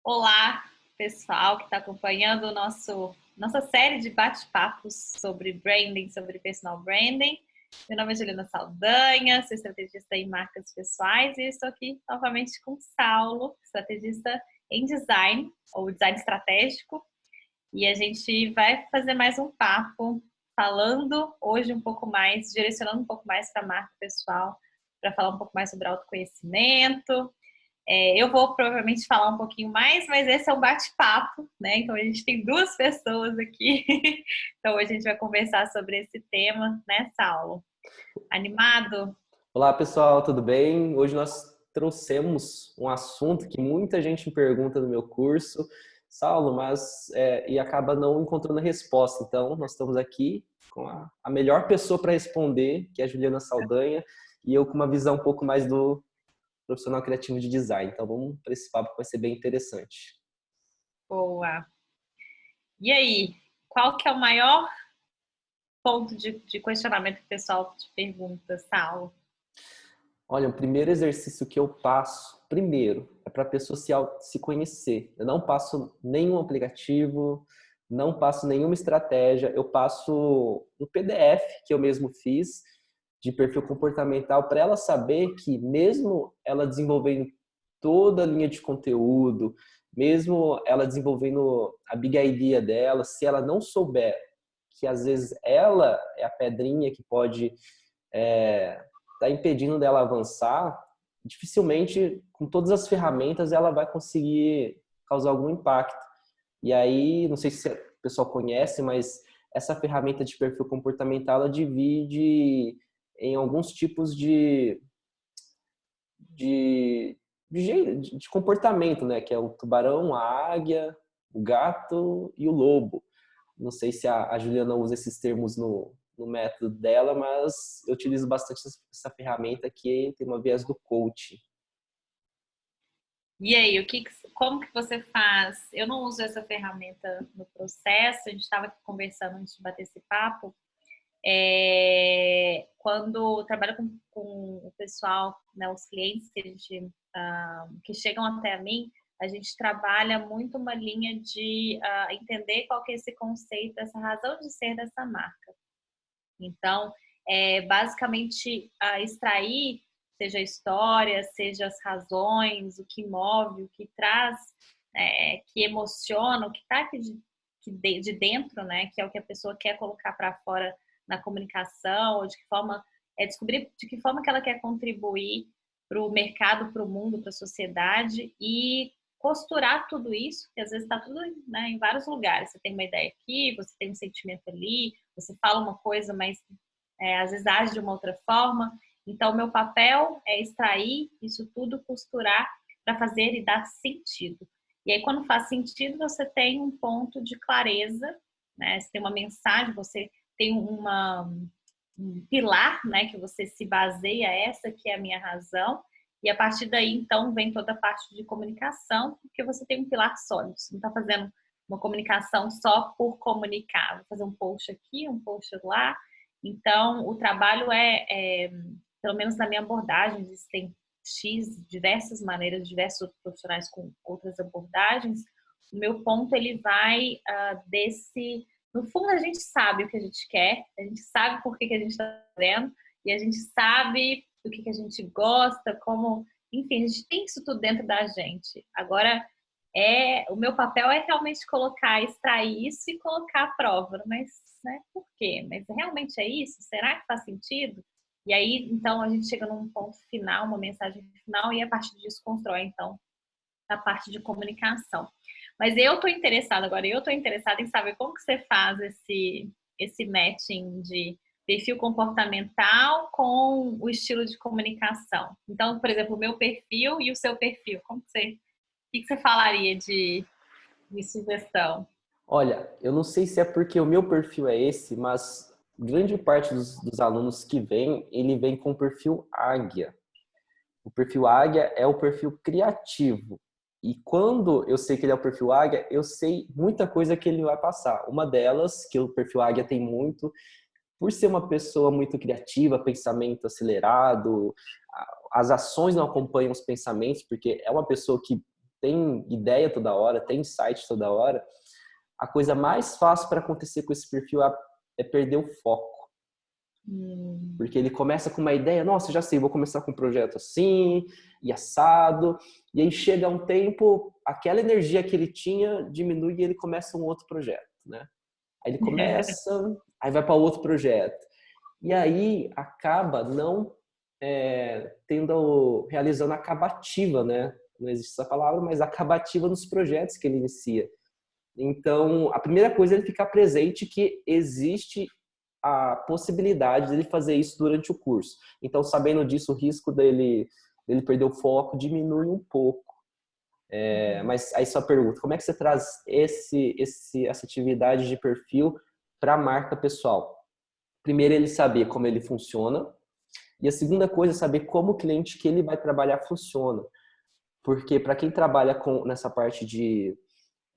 Olá, pessoal que está acompanhando nossa série de bate-papos sobre branding, sobre personal branding. Meu nome é Juliana Saldanha, sou estrategista em marcas pessoais e estou aqui novamente com o Saulo, estrategista em design, ou design estratégico. E a gente vai fazer mais um papo, falando hoje um pouco mais, direcionando um pouco mais para a marca pessoal, para falar um pouco mais sobre autoconhecimento. Eu vou provavelmente falar um pouquinho mais, mas esse é um bate-papo, né? Então a gente tem duas pessoas aqui. Então hoje a gente vai conversar sobre esse tema, né, Saulo? Animado? Olá pessoal, tudo bem? Hoje nós trouxemos um assunto que muita gente me pergunta no meu curso, Saulo, e acaba não encontrando a resposta. Então nós estamos aqui com a melhor pessoa para responder, que é a Juliana Saldanha, e eu com uma visão um pouco mais do profissional criativo de design. Então vamos para esse papo que vai ser bem interessante. Boa. E aí, qual que é o maior ponto de questionamento que o pessoal te pergunta, Saulo? Olha, o primeiro exercício que eu passo, primeiro, é para a pessoa se conhecer. Eu não passo nenhum aplicativo, não passo nenhuma estratégia, eu passo um PDF que eu mesmo fiz de perfil comportamental para ela saber que mesmo ela desenvolvendo toda a linha de conteúdo, mesmo ela desenvolvendo a big idea dela, se ela não souber que às vezes ela é a pedrinha que pode tá impedindo dela avançar, dificilmente, com todas as ferramentas, ela vai conseguir causar algum impacto. E aí, não sei se o pessoal conhece, mas essa ferramenta de perfil comportamental, ela divide em alguns tipos de, de comportamento, né? Que é o tubarão, a águia, o gato e o lobo. Não sei se a Juliana usa esses termos no método dela, mas eu utilizo bastante essa ferramenta que tem uma viés do coach. E aí, como que você faz? Eu não uso essa ferramenta no processo, a gente estava aqui conversando antes de bater esse papo. Quando eu trabalho com o pessoal, né, os clientes que chegam até a mim, a gente trabalha muito uma linha de entender qual que é esse conceito, essa razão de ser dessa marca. Então, basicamente, extrair, seja a história, seja as razões, o que move, o que traz, que emociona, o que está aqui de dentro, né, que é o que a pessoa quer colocar para fora na comunicação, ou de que forma, descobrir de que forma que ela quer contribuir para o mercado, para o mundo, para a sociedade e costurar tudo isso, que às vezes está tudo, né, em vários lugares. Você tem uma ideia aqui, você tem um sentimento ali, você fala uma coisa, mas às vezes age de uma outra forma. Então, o meu papel é extrair isso tudo, costurar para fazer e dar sentido. E aí, quando faz sentido, você tem um ponto de clareza, né? Você tem uma mensagem, você tem um pilar, né? Que você se baseia, essa que é a minha razão. E a partir daí, então, vem toda a parte de comunicação, porque você tem um pilar sólido. Você não está fazendo uma comunicação só por comunicar. Vou fazer um post aqui, um post lá. Então, o trabalho pelo menos na minha abordagem, existem diversas maneiras, diversos outros profissionais com outras abordagens. O meu ponto, ele vai desse... No fundo, a gente sabe o que a gente quer, a gente sabe por que a gente está fazendo, e a gente sabe do que a gente gosta, como... Enfim, a gente tem isso tudo dentro da gente. Agora, o meu papel é realmente colocar, extrair isso e colocar à prova. Mas, né, por quê? Mas realmente é isso? Será que faz sentido? E aí, então, a gente chega num ponto final, uma mensagem final, e a partir disso constrói, então, a parte de comunicação. Mas eu estou interessada em saber como que você faz esse matching de perfil comportamental com o estilo de comunicação. Então, por exemplo, o meu perfil e o seu perfil, o que você falaria de sugestão? Olha, eu não sei se é porque o meu perfil é esse, mas grande parte dos alunos que vem, ele vem com o perfil águia. O perfil águia é o perfil criativo. E quando eu sei que ele é o perfil águia, eu sei muita coisa que ele vai passar. Uma delas, que o perfil águia tem muito, por ser uma pessoa muito criativa, pensamento acelerado, as ações não acompanham os pensamentos, porque é uma pessoa que tem ideia toda hora, tem insight toda hora, a coisa mais fácil para acontecer com esse perfil é perder o foco. Porque ele começa com uma ideia, nossa, já sei, vou começar com um projeto assim, e assado, e aí chega um tempo, aquela energia que ele tinha diminui e ele começa um outro projeto, né? Aí ele começa, aí vai para outro projeto. E aí acaba não realizando a acabativa, né? Não existe essa palavra, mas acabativa nos projetos que ele inicia. Então, a primeira coisa é ele ficar presente que existe a possibilidade dele fazer isso durante o curso. Então, sabendo disso, o risco dele perder o foco diminui um pouco. Mas aí só pergunta, como é que você traz essa atividade de perfil para a marca pessoal? Primeiro, ele saber como ele funciona. E a segunda coisa é saber como o cliente que ele vai trabalhar funciona. Porque para quem trabalha nessa parte de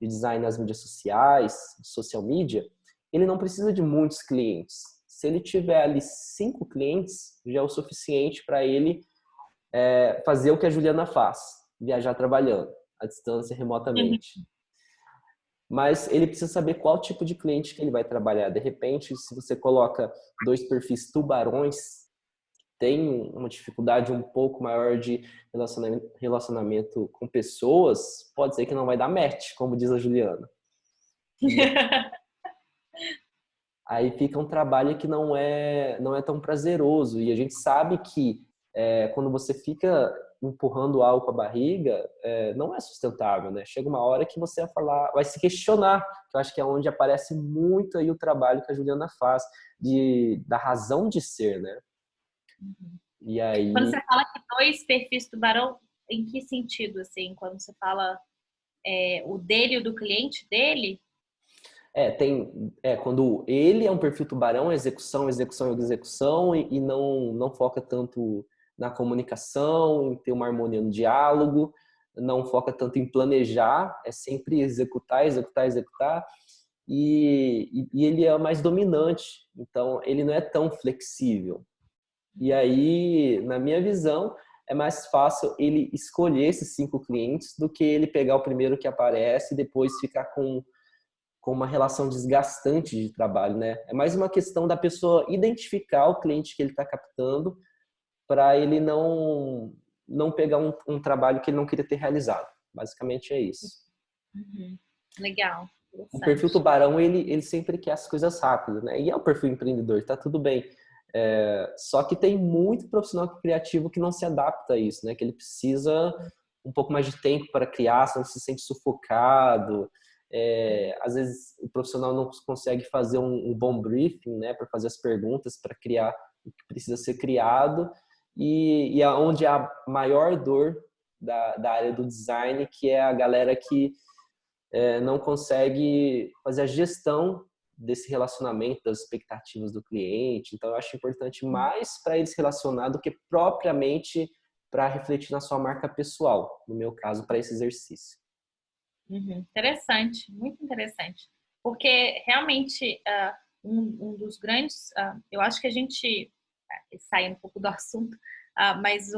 design nas mídias sociais, social media, ele não precisa de muitos clientes. Se ele tiver ali 5 clientes, já é o suficiente para ele fazer o que a Juliana faz, viajar trabalhando, à distância, remotamente. Mas ele precisa saber qual tipo de cliente que ele vai trabalhar. De repente, se você coloca 2 perfis tubarões, tem uma dificuldade um pouco maior de relacionamento com pessoas, pode ser que não vai dar match, como diz a Juliana. Aí fica um trabalho que não é tão prazeroso. E a gente sabe que quando você fica empurrando algo com a barriga, não é sustentável, né? Chega uma hora que você vai se questionar, que eu acho que é onde aparece muito aí o trabalho que a Juliana faz, da razão de ser, né? E aí... Quando você fala que 2 perfis tubarão, em que sentido, assim? Quando você fala o dele e o do cliente dele? Quando ele é um perfil tubarão, execução e não foca tanto na comunicação, em ter uma harmonia no diálogo, não foca tanto em planejar, é sempre executar, e ele é mais dominante, então ele não é tão flexível. E aí, na minha visão, é mais fácil ele escolher esses 5 clientes do que ele pegar o primeiro que aparece e depois ficar com uma relação desgastante de trabalho, né? É mais uma questão da pessoa identificar o cliente que ele está captando para ele não pegar um trabalho que ele não queria ter realizado. Basicamente é isso. Legal. O perfil tubarão, ele sempre quer as coisas rápidas, né? E é um perfil empreendedor, tá tudo bem. Só que tem muito profissional criativo que não se adapta a isso, né? Que ele precisa um pouco mais de tempo para criar, senão se sente sufocado. Às vezes o profissional não consegue fazer um bom briefing, né? Para fazer as perguntas, para criar o que precisa ser criado. E é onde a maior dor da área do design, que é a galera que não consegue fazer a gestão desse relacionamento, das expectativas do cliente. Então, eu acho importante mais para ele se relacionar do que propriamente para refletir na sua marca pessoal, no meu caso, para esse exercício. Interessante, muito interessante. Porque, realmente, um dos grandes... eu acho que a gente sai um pouco do assunto, mas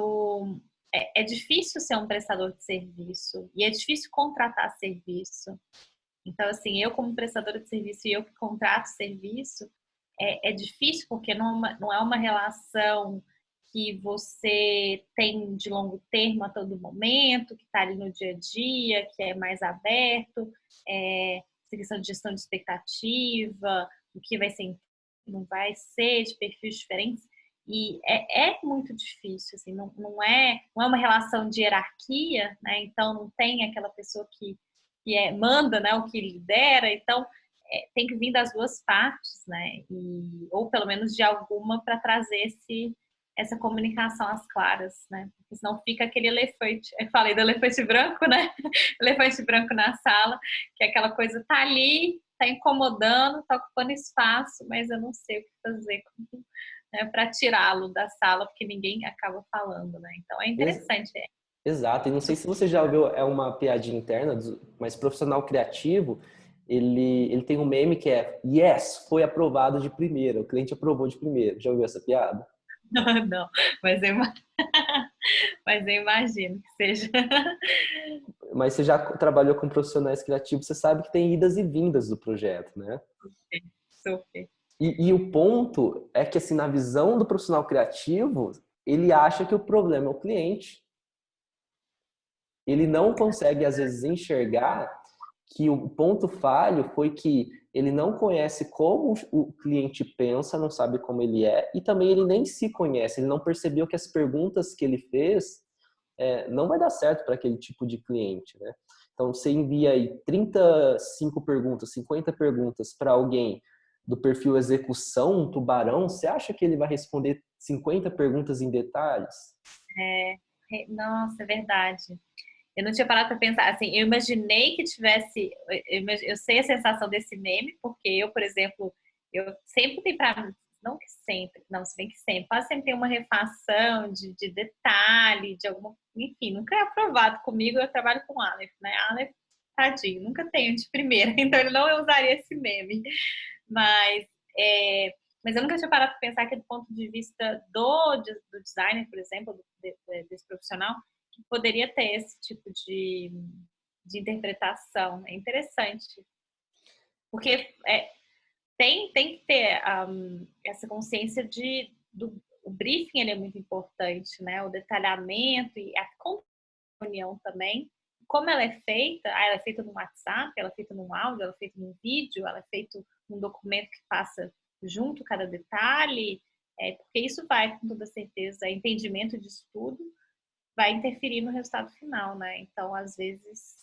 é difícil ser um prestador de serviço e é difícil contratar serviço. Então, assim, eu como prestadora de serviço e eu que contrato serviço, é difícil porque não é uma relação que você tem de longo termo a todo momento, que está ali no dia a dia, que é mais aberto, essa questão de gestão de expectativa, o que vai ser, não vai ser, de perfis diferentes. E é muito difícil, assim, não é uma relação de hierarquia, né? Então não tem aquela pessoa que manda, né, o que lidera, então tem que vir das duas partes, né? Ou pelo menos de alguma para trazer essa comunicação às claras, né? Porque senão fica aquele elefante. Eu falei do elefante branco, né? Elefante branco na sala, que é aquela coisa tá ali, tá incomodando, tá ocupando espaço, mas eu não sei o que fazer para tirá-lo da sala, porque ninguém acaba falando, né? Então é interessante. Exato, e não sei se você já ouviu, é uma piadinha interna, mas profissional criativo, ele tem um meme que é yes, foi aprovado de primeira, o cliente aprovou de primeira. Já ouviu essa piada? Não, mas eu imagino que seja. mas você já trabalhou com profissionais criativos, você sabe que tem idas e vindas do projeto, né? Super. E o ponto é que, assim, na visão do profissional criativo, ele acha que o problema é o cliente. Ele não consegue, às vezes, enxergar que o ponto falho foi que ele não conhece como o cliente pensa, não sabe como ele é, e também ele nem se conhece, ele não percebeu que as perguntas que ele fez não vai dar certo para aquele tipo de cliente, né? Então, você envia aí 35 perguntas, 50 perguntas para alguém do perfil execução, um tubarão, você acha que ele vai responder 50 perguntas em detalhes? Nossa, é verdade. Eu não tinha parado para pensar, assim, eu imaginei que tivesse, eu sei a sensação desse meme, porque eu, por exemplo, eu sempre tenho para, não que sempre, não, se bem que sempre, quase sempre tem uma refação de detalhe, de alguma, enfim, nunca é aprovado comigo, eu trabalho com Aleph, né? Aleph, tadinho, nunca tenho de primeira, então ele não usaria esse meme, mas, mas eu nunca tinha parado para pensar que do ponto de vista do designer, por exemplo, desse profissional, que poderia ter esse tipo de interpretação. É interessante. Porque tem que ter essa consciência o briefing ele é muito importante, né? O detalhamento e a reunião também. Como ela é feita, ela é feita no WhatsApp, ela é feita num áudio, ela é feita num vídeo, ela é feita num documento que passa junto cada detalhe, porque isso vai, com toda certeza, entendimento de estudo, vai interferir no resultado final, né? Então, às vezes,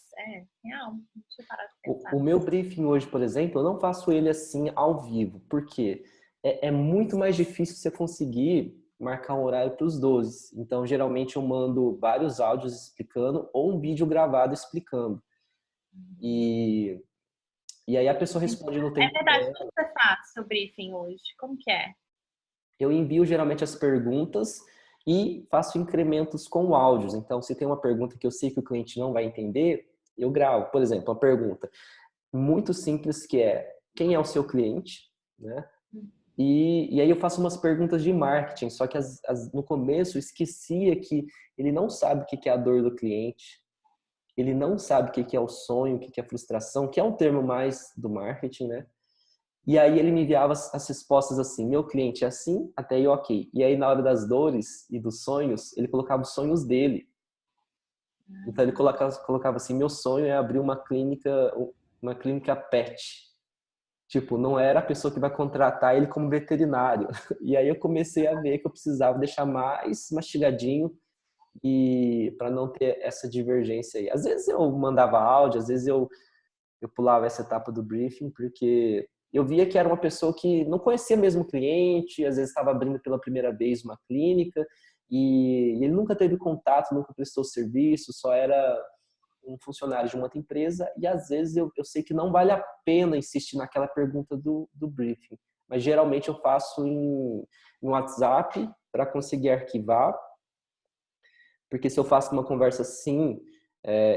real, não tinha parado de pensar O meu nisso. briefing hoje, por exemplo, eu não faço ele assim ao vivo, porque é muito mais difícil você conseguir marcar um horário para os 12. Então, geralmente eu mando vários áudios explicando ou um vídeo gravado explicando. E, e aí a pessoa responde no É tempo verdade, dela. como você faz seu briefing hoje? Como que é? Eu envio geralmente as perguntas e faço incrementos com áudios. Então, se tem uma pergunta que eu sei que o cliente não vai entender, eu gravo. Por exemplo, uma pergunta muito simples que é: quem é o seu cliente? Né? E aí eu faço umas perguntas de marketing, só que no começo eu esquecia que ele não sabe o que é a dor do cliente, ele não sabe o que é o sonho, o que é a frustração, que é um termo mais do marketing, né? E aí ele me enviava as respostas assim: meu cliente é assim, até aí ok. E aí na hora das dores e dos sonhos, ele colocava os sonhos dele. Então ele colocava assim: meu sonho é abrir uma clínica pet. Tipo, não era a pessoa que vai contratar ele como veterinário. E aí eu comecei a ver que eu precisava deixar mais mastigadinho e para não ter essa divergência aí. Às vezes eu mandava áudio, às vezes eu pulava essa etapa do briefing, porque eu via que era uma pessoa que não conhecia mesmo o cliente, às vezes estava abrindo pela primeira vez uma clínica e ele nunca teve contato, nunca prestou serviço, só era um funcionário de uma outra empresa e às vezes eu sei que não vale a pena insistir naquela pergunta do briefing. Mas geralmente eu faço em WhatsApp para conseguir arquivar, porque se eu faço uma conversa assim,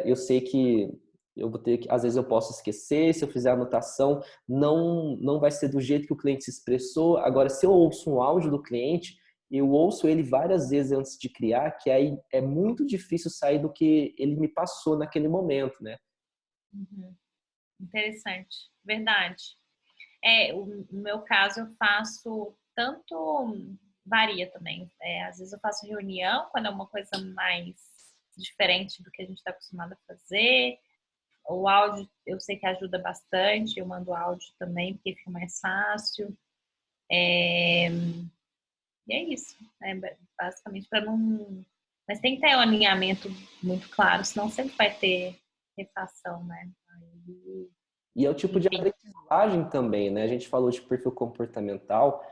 eu sei que eu vou ter que, às vezes eu posso esquecer, se eu fizer anotação, não vai ser do jeito que o cliente se expressou. Agora, se eu ouço um áudio do cliente, eu ouço ele várias vezes antes de criar, que aí é muito difícil sair do que ele me passou naquele momento, né? Uhum. Interessante, verdade. No meu caso, eu faço tanto, varia também. Às vezes eu faço reunião, quando é uma coisa mais diferente do que a gente está acostumado a fazer. O áudio eu sei que ajuda bastante, eu mando áudio também, porque fica mais fácil. E é isso, basicamente para não. Mas tem que ter um alinhamento muito claro, senão sempre vai ter refação, né? Aí, E é o tipo de enfim. aprendizagem também, né? A gente falou de perfil comportamental,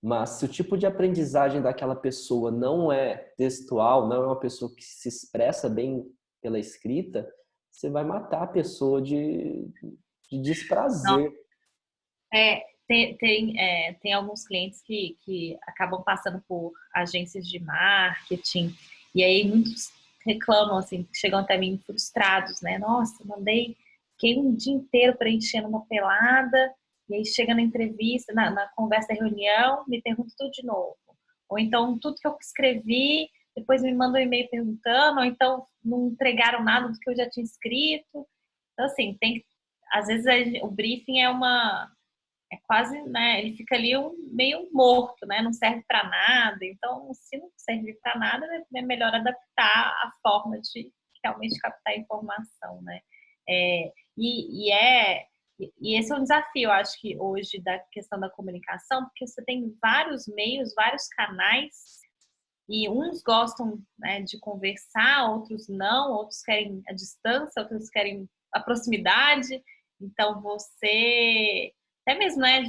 mas se o tipo de aprendizagem daquela pessoa não é textual, não é uma pessoa que se expressa bem pela escrita, você vai matar a pessoa de Não, desprazer. tem alguns clientes que acabam passando por agências de marketing, e aí muitos reclamam, assim, chegam até mim frustrados, né? Nossa, fiquei um dia inteiro preenchendo uma pelada, e aí chega na entrevista, na conversa da reunião, me pergunta tudo de novo. Ou então, tudo que eu escrevi, depois me mandam um e-mail perguntando, ou então não entregaram nada do que eu já tinha escrito. Então, assim, às vezes o briefing é quase, né, ele fica ali meio morto, né, não serve para nada. Então, se não servir para nada, é melhor adaptar a forma de realmente captar a informação, né. É, e, e é e esse é um desafio, eu acho que hoje, da questão da comunicação, porque você tem vários meios, vários canais, e uns gostam, né, de conversar, outros não, outros querem a distância, outros querem a proximidade. Então, até mesmo, né,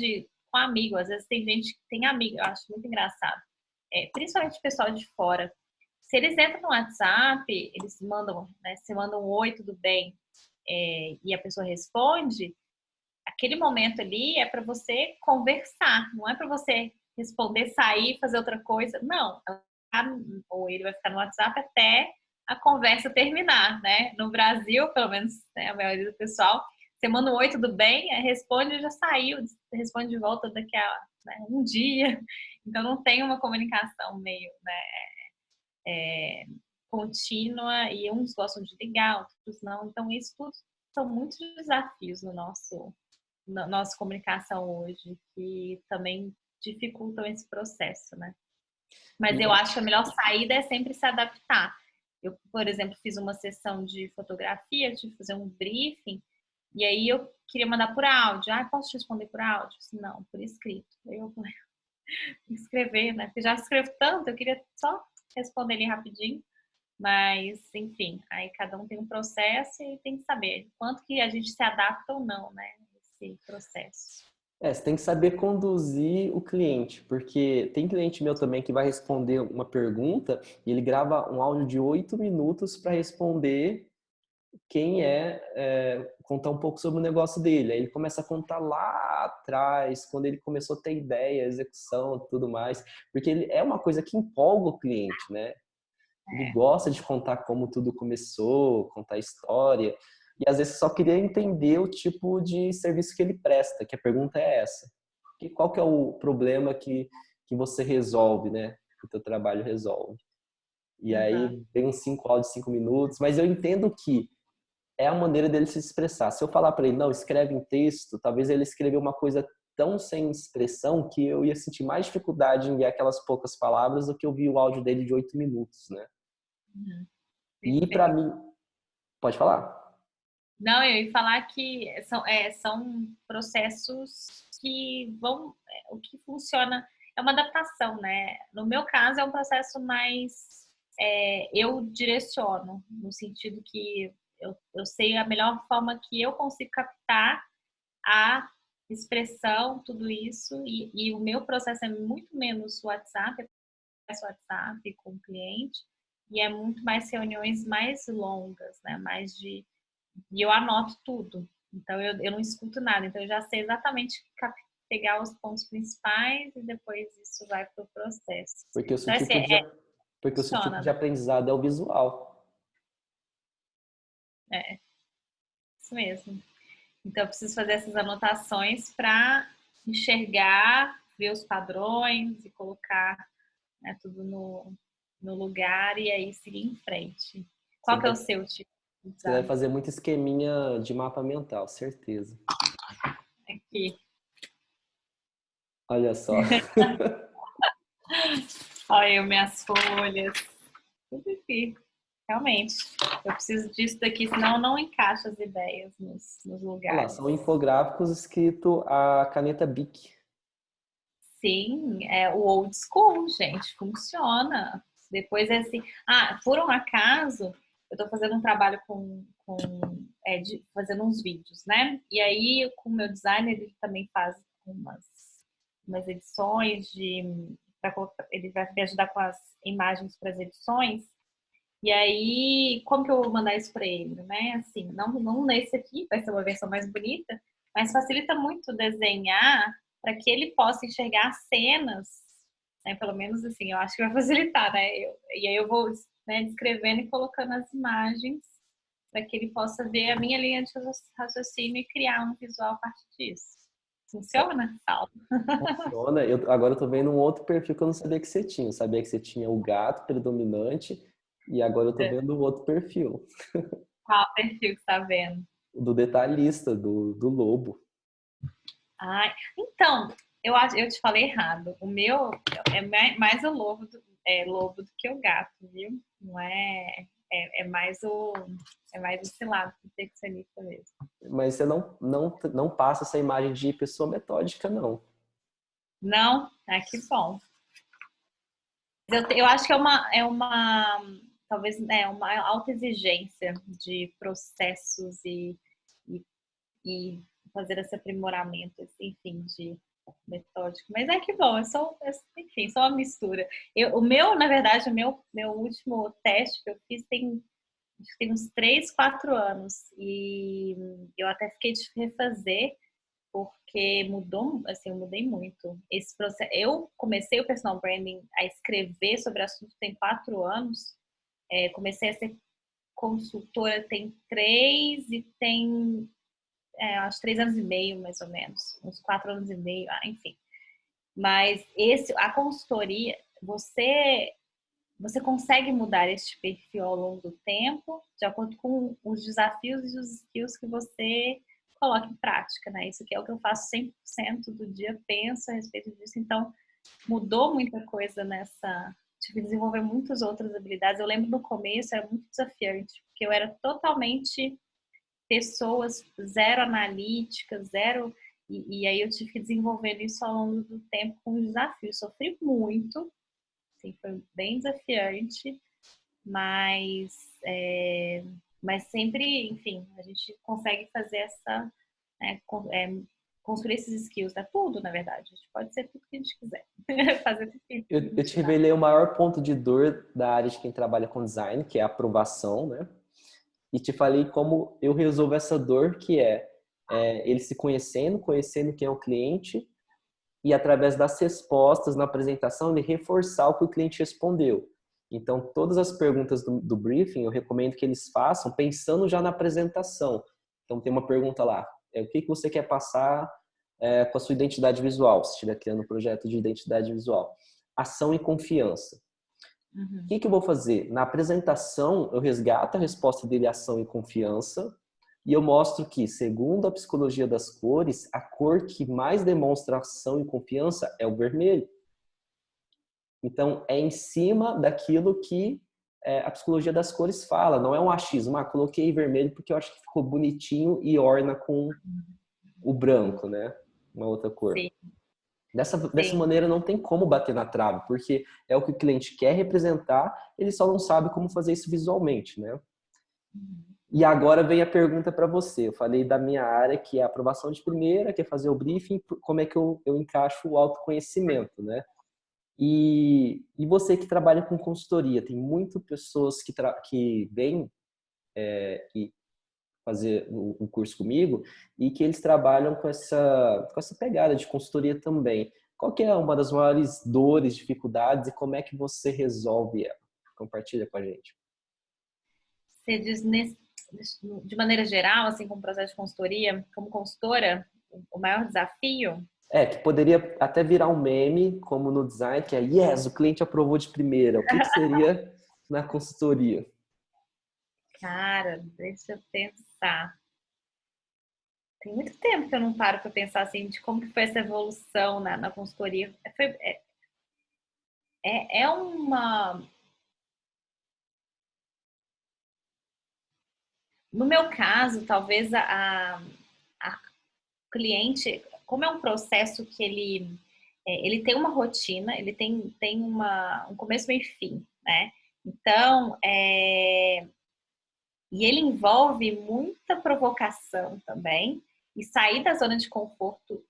com amigo, às vezes tem gente que tem amigo, eu acho muito engraçado. Principalmente o pessoal de fora. Se eles entram no WhatsApp, eles mandam, né, você manda um oi, tudo bem, e a pessoa responde, aquele momento ali é para você conversar, não é para você responder, sair, fazer outra coisa. Não, ou ele vai ficar no WhatsApp até a conversa terminar, né? No Brasil, pelo menos, né, a maioria do pessoal, você manda um oi, tudo bem? Responde, já saiu, responde de volta daqui a, né, um dia. Então não tem uma comunicação meio, né, contínua, e uns gostam de ligar, outros não. Então isso tudo são muitos desafios no nossa comunicação hoje, que também dificultam esse processo, né? Mas eu acho que a melhor saída é sempre se adaptar. Eu, por exemplo, fiz uma sessão de fotografia, tive que fazer um briefing, e aí eu queria mandar por áudio. Ah, posso te responder por áudio? Não, por escrito. Aí eu vou escrever, né? Porque já escrevo tanto, eu queria só responder ali rapidinho. Mas, enfim, aí cada um tem um processo e tem que saber quanto que a gente se adapta ou não, né? Esse processo. Você tem que saber conduzir o cliente, porque tem cliente meu também que vai responder uma pergunta e ele grava um áudio de 8 minutos para responder contar um pouco sobre o negócio dele. Aí ele começa a contar lá atrás, quando ele começou a ter ideia, execução, tudo mais, porque ele é uma coisa que empolga o cliente, né? Ele gosta de contar como tudo começou, contar a história. E às vezes só queria entender o tipo de serviço que ele presta, que a pergunta é essa. Qual que é o problema que você resolve, né? Que o teu trabalho resolve. E aí vem uns 5 áudios, 5 minutos, mas eu entendo que é a maneira dele se expressar. Se eu falar para ele, não, escreve em texto, talvez ele escreveu uma coisa tão sem expressão que eu ia sentir mais dificuldade em enviar aquelas poucas palavras do que ouvir o áudio dele de 8 minutos, né? E para mim, pode falar. Não, eu ia falar que são processos que o que funciona é uma adaptação, né? No meu caso, é um processo mais eu direciono, no sentido que eu sei a melhor forma que eu consigo captar a expressão, tudo isso, e o meu processo é muito menos WhatsApp com o cliente, e é muito mais reuniões mais longas, né? E eu anoto tudo. Então, eu não escuto nada. Então, eu já sei exatamente pegar os pontos principais e depois isso vai para o processo. Porque Então, assim, o seu tipo funciona, de né? aprendizado é o visual. É, isso mesmo. Então, eu preciso fazer essas anotações para enxergar, ver os padrões e colocar, né, tudo no lugar e aí seguir em frente. Você Qual que é o deve, seu tipo de você deve exame? fazer muito esqueminha de mapa mental, certeza. Aqui. Olha só. Olha eu, minhas folhas. Tudo aqui. Realmente. Eu preciso disso daqui, senão não encaixa as ideias nos Olha lá, lugares. são infográficos escrito a caneta Bic. Sim, é o old school, gente. Funciona. Depois é assim. Ah, por um acaso, eu estou fazendo um trabalho fazendo uns vídeos, né? E aí, com o meu designer, ele também faz umas edições ele vai me ajudar com as imagens para as edições. E aí, como que eu vou mandar isso para ele, né? Assim, não nesse aqui, vai ser uma versão mais bonita, mas facilita muito desenhar para que ele possa enxergar cenas, né? Pelo menos assim, eu acho que vai facilitar, né? E aí eu vou, né, descrevendo e colocando as imagens para que ele possa ver a minha linha de raciocínio e criar um visual a partir disso. Funciona? Fala. Funciona. Agora eu tô vendo um outro perfil que eu não sabia que você tinha. Eu sabia que você tinha o gato predominante e agora eu tô vendo o outro perfil. Qual perfil que você tá vendo? O do detalhista, do lobo. Ai, então, eu te falei errado. O meu é mais o lobo do que o gato, viu? Não é, é mais é mais esse lado perfeccionista mesmo. Mas você não passa essa imagem de pessoa metódica, não. Não? Ah, que bom. Eu acho que talvez, uma alta exigência de processos e, e fazer esse aprimoramento, enfim, de metódico. Mas é que bom, enfim, sou uma mistura. Na verdade, meu último teste que eu fiz acho que tem uns 3, 4 anos. E eu até fiquei de refazer, porque mudou, assim, eu mudei muito. Esse processo, eu comecei o personal branding a escrever sobre o assunto tem 4 anos. Comecei a ser consultora tem 3 e tem acho 3 anos e meio, mais ou menos. Uns 4 anos e meio, enfim. Mas a consultoria, você consegue mudar esse perfil ao longo do tempo, de acordo com os desafios e os skills que você coloca em prática, né? Isso que é o que eu faço 100% do dia, penso a respeito disso. Então, mudou muita coisa nessa. Tive que desenvolver muitas outras habilidades. Eu lembro no começo era muito desafiante, porque eu era totalmente pessoas zero analíticas, zero. E aí eu tive que desenvolver isso ao longo do tempo com desafios. Sofri muito, assim, foi bem desafiante, mas, mas sempre, enfim, a gente consegue fazer né, construir esses skills, é tudo, na verdade. A gente pode ser tudo que a gente quiser. Fazer tudo que a Eu gente te dá. revelei o maior ponto de dor da área de quem trabalha com design, que é a aprovação, né? E te falei como eu resolvo essa dor, que é ele se conhecendo quem é o cliente, e através das respostas na apresentação, ele reforçar o que o cliente respondeu. Então, todas as perguntas do briefing, eu recomendo que eles façam pensando já na apresentação. Então, tem uma pergunta lá, o que você quer passar com a sua identidade visual, se estiver criando um projeto de identidade visual. Ação e confiança. O Uhum. que eu vou fazer? Na apresentação, eu resgato a resposta dele, ação e confiança, e eu mostro que, segundo a psicologia das cores, a cor que mais demonstra ação e confiança é o vermelho. Então, é em cima daquilo que a psicologia das cores fala, não é um achismo. Coloquei vermelho porque eu acho que ficou bonitinho e orna com o branco, né? Uma outra cor. Sim, Dessa sim. maneira não tem como bater na trave, porque é o que o cliente quer representar, ele só não sabe como fazer isso visualmente, né? Uhum. E agora vem a pergunta para você. Eu falei da minha área, que é a aprovação de primeira, que é fazer o briefing, como é que eu encaixo o autoconhecimento, né? E você que trabalha com consultoria, tem muitas pessoas que vêm e fazer um curso comigo e que eles trabalham com essa pegada de consultoria também. Qual que é uma das maiores dores, dificuldades e como é que você resolve ela? Compartilha com a gente. Você diz de maneira geral, assim, como processo de consultoria, como consultora, o maior desafio? Que poderia até virar um meme, como no design, que é yes, o cliente aprovou de primeira. O que seria na consultoria? Cara, deixa eu pensar. Tem muito tempo que eu não paro para pensar assim de como que foi essa evolução na consultoria. É uma. No meu caso, talvez a cliente, como é um processo que ele tem uma rotina, ele tem um começo, meio e fim, né? Então, e ele envolve muita provocação também, e sair da zona de conforto,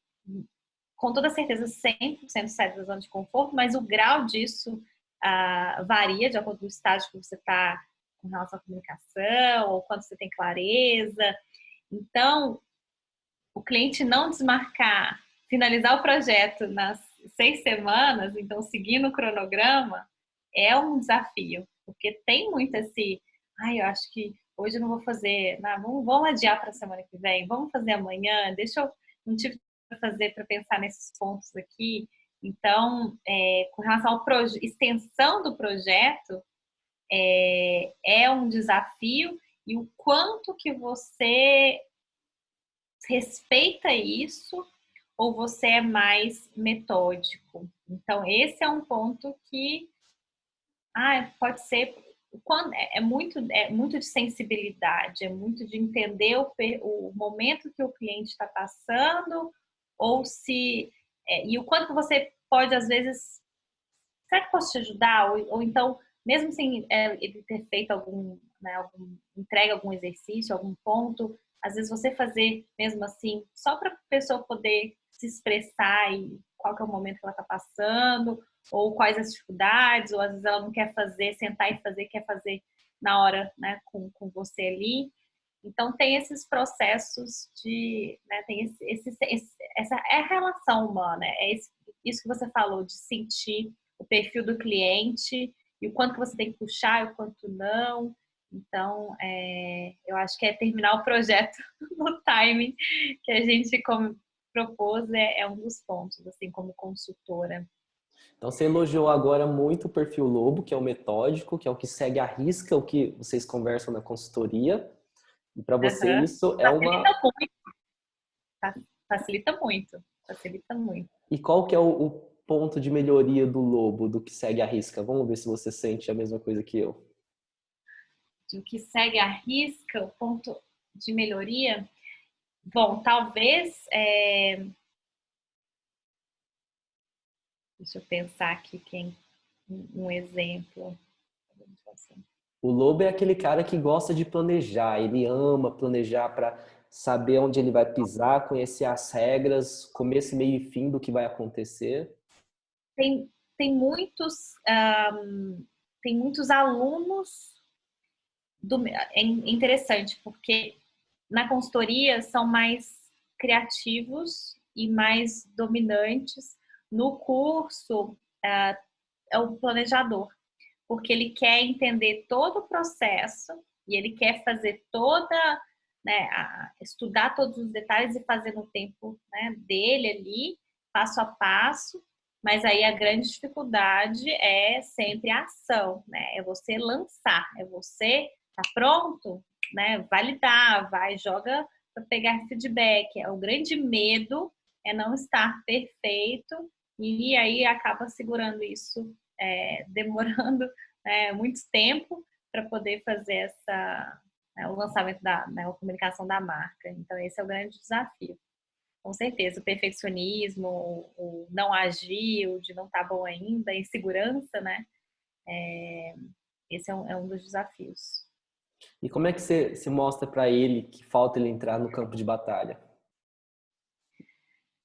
com toda certeza, 100% sair da zona de conforto, mas o grau disso varia de acordo com o estágio que você está com relação à comunicação, ou quando você tem clareza. Então, o cliente não desmarcar, finalizar o projeto nas 6 semanas, então seguindo o cronograma, é um desafio, porque tem muito eu acho que hoje eu não vou fazer, vamos adiar para a semana que vem, vamos fazer amanhã, deixa eu, não tive fazer para pensar nesses pontos aqui. Então, com relação à extensão do projeto, é um desafio, e o quanto que você respeita isso ou você é mais metódico. Então, esse é um ponto que pode ser quando é muito de sensibilidade, é muito de entender o momento que o cliente está passando, ou se e o quanto você pode, às vezes, será que posso te ajudar? Ou então, mesmo sem ele ter feito entrega algum exercício, algum ponto, às vezes você fazer mesmo assim, só para a pessoa poder se expressar e qual que é o momento que ela está passando, ou quais as dificuldades, ou às vezes ela não quer fazer, sentar e fazer, quer fazer na hora, né, com você ali. Então, tem esses processos né, tem essa é a relação humana, isso que você falou, de sentir o perfil do cliente e o quanto que você tem que puxar e o quanto não. Então, eu acho que terminar o projeto no timing que a gente propôs é um dos pontos, assim, como consultora. Então você elogiou agora muito o perfil Lobo, que é o metódico, que é o que segue à risca o que vocês conversam na consultoria. E para você isso é uma... Facilita muito. Facilita muito. Facilita muito. E qual que é o ponto de melhoria do Lobo, do que segue à risca? Vamos ver se você sente a mesma coisa que eu. Do que segue à risca, o ponto de melhoria? Bom, talvez... Deixa eu pensar aqui um exemplo. O Lobo é aquele cara que gosta de planejar, ele ama planejar para saber onde ele vai pisar, conhecer as regras, começo, meio e fim do que vai acontecer. Tem muitos alunos é interessante, porque na consultoria são mais criativos e mais dominantes. No curso, é o planejador, porque ele quer entender todo o processo e ele quer fazer né, estudar todos os detalhes e fazer no tempo, né, dele ali, passo a passo. Mas aí a grande dificuldade é sempre a ação, né? É você lançar, é você tá pronto, né? Validar, vai, joga para pegar feedback. O grande medo é não estar perfeito, e aí acaba segurando isso, demorando muito tempo para poder fazer o lançamento a comunicação da marca. Então, esse é o grande desafio. Com certeza, o perfeccionismo, o não agir, o de não estar bom ainda, a insegurança, né? Esse é um dos desafios. E como é que você mostra para ele que falta ele entrar no campo de batalha?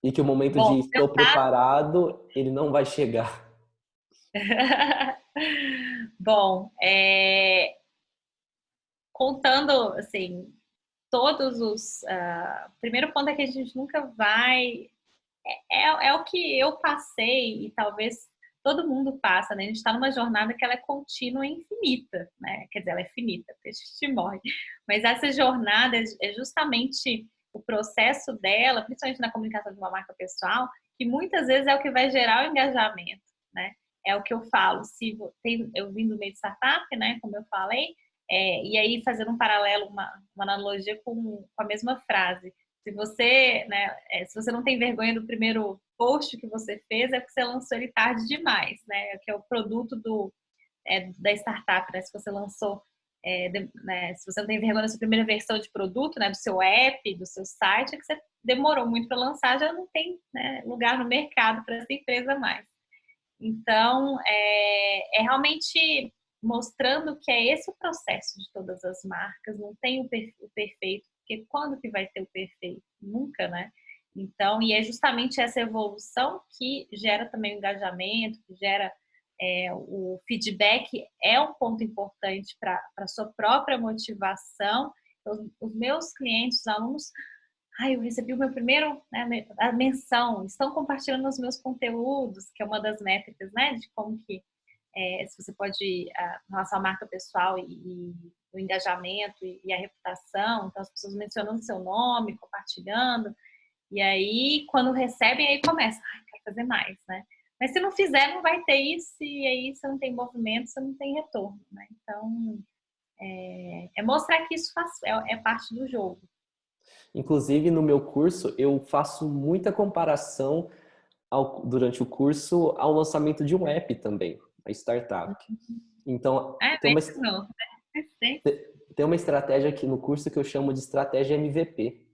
E que o momento Bom, de estou preparado, ele não vai chegar. bom, contando, assim, todos os... primeiro ponto é que a gente nunca vai... É o que eu passei e talvez todo mundo passa, né? A gente está numa jornada que ela é contínua e infinita, né? Quer dizer, ela é finita, porque a gente morre. Mas essa jornada é justamente o processo dela, principalmente na comunicação de uma marca pessoal, que muitas vezes é o que vai gerar o engajamento, né? É o que eu falo. Eu vim do meio de startup, né? Como eu falei, e aí fazendo um paralelo, uma analogia com a mesma frase. Se você, né, se você não tem vergonha do primeiro post que você fez, é porque você lançou ele tarde demais, né? Que é o produto da startup, né? Se você lançou, né, se você não tem vergonha da sua primeira versão de produto, né, do seu app, do seu site, é que você demorou muito para lançar, já não tem, né, lugar no mercado para essa empresa mais. Então, é realmente mostrando que é esse o processo de todas as marcas, não tem o perfeito, porque quando que vai ter o perfeito? Nunca, né? Então, e é justamente essa evolução que gera também o engajamento, que gera o feedback, é um ponto importante para a sua própria motivação. Os meus clientes, os alunos, eu recebi o meu primeiro, né, a menção, estão compartilhando os meus conteúdos, que é uma das métricas, né, de como que se você pode, em relação à marca pessoal e o engajamento e a reputação, então as pessoas mencionando seu nome, compartilhando, E aí, quando recebem, aí começa, quer fazer mais, né? Mas se não fizer, não vai ter isso, e aí você não tem movimento, você não tem retorno, né? Então, é mostrar que isso é parte do jogo. Inclusive, no meu curso, eu faço muita comparação durante o curso ao lançamento de um app também, a startup. Então, É mesmo? tem uma estratégia aqui no curso que eu chamo de estratégia MVP.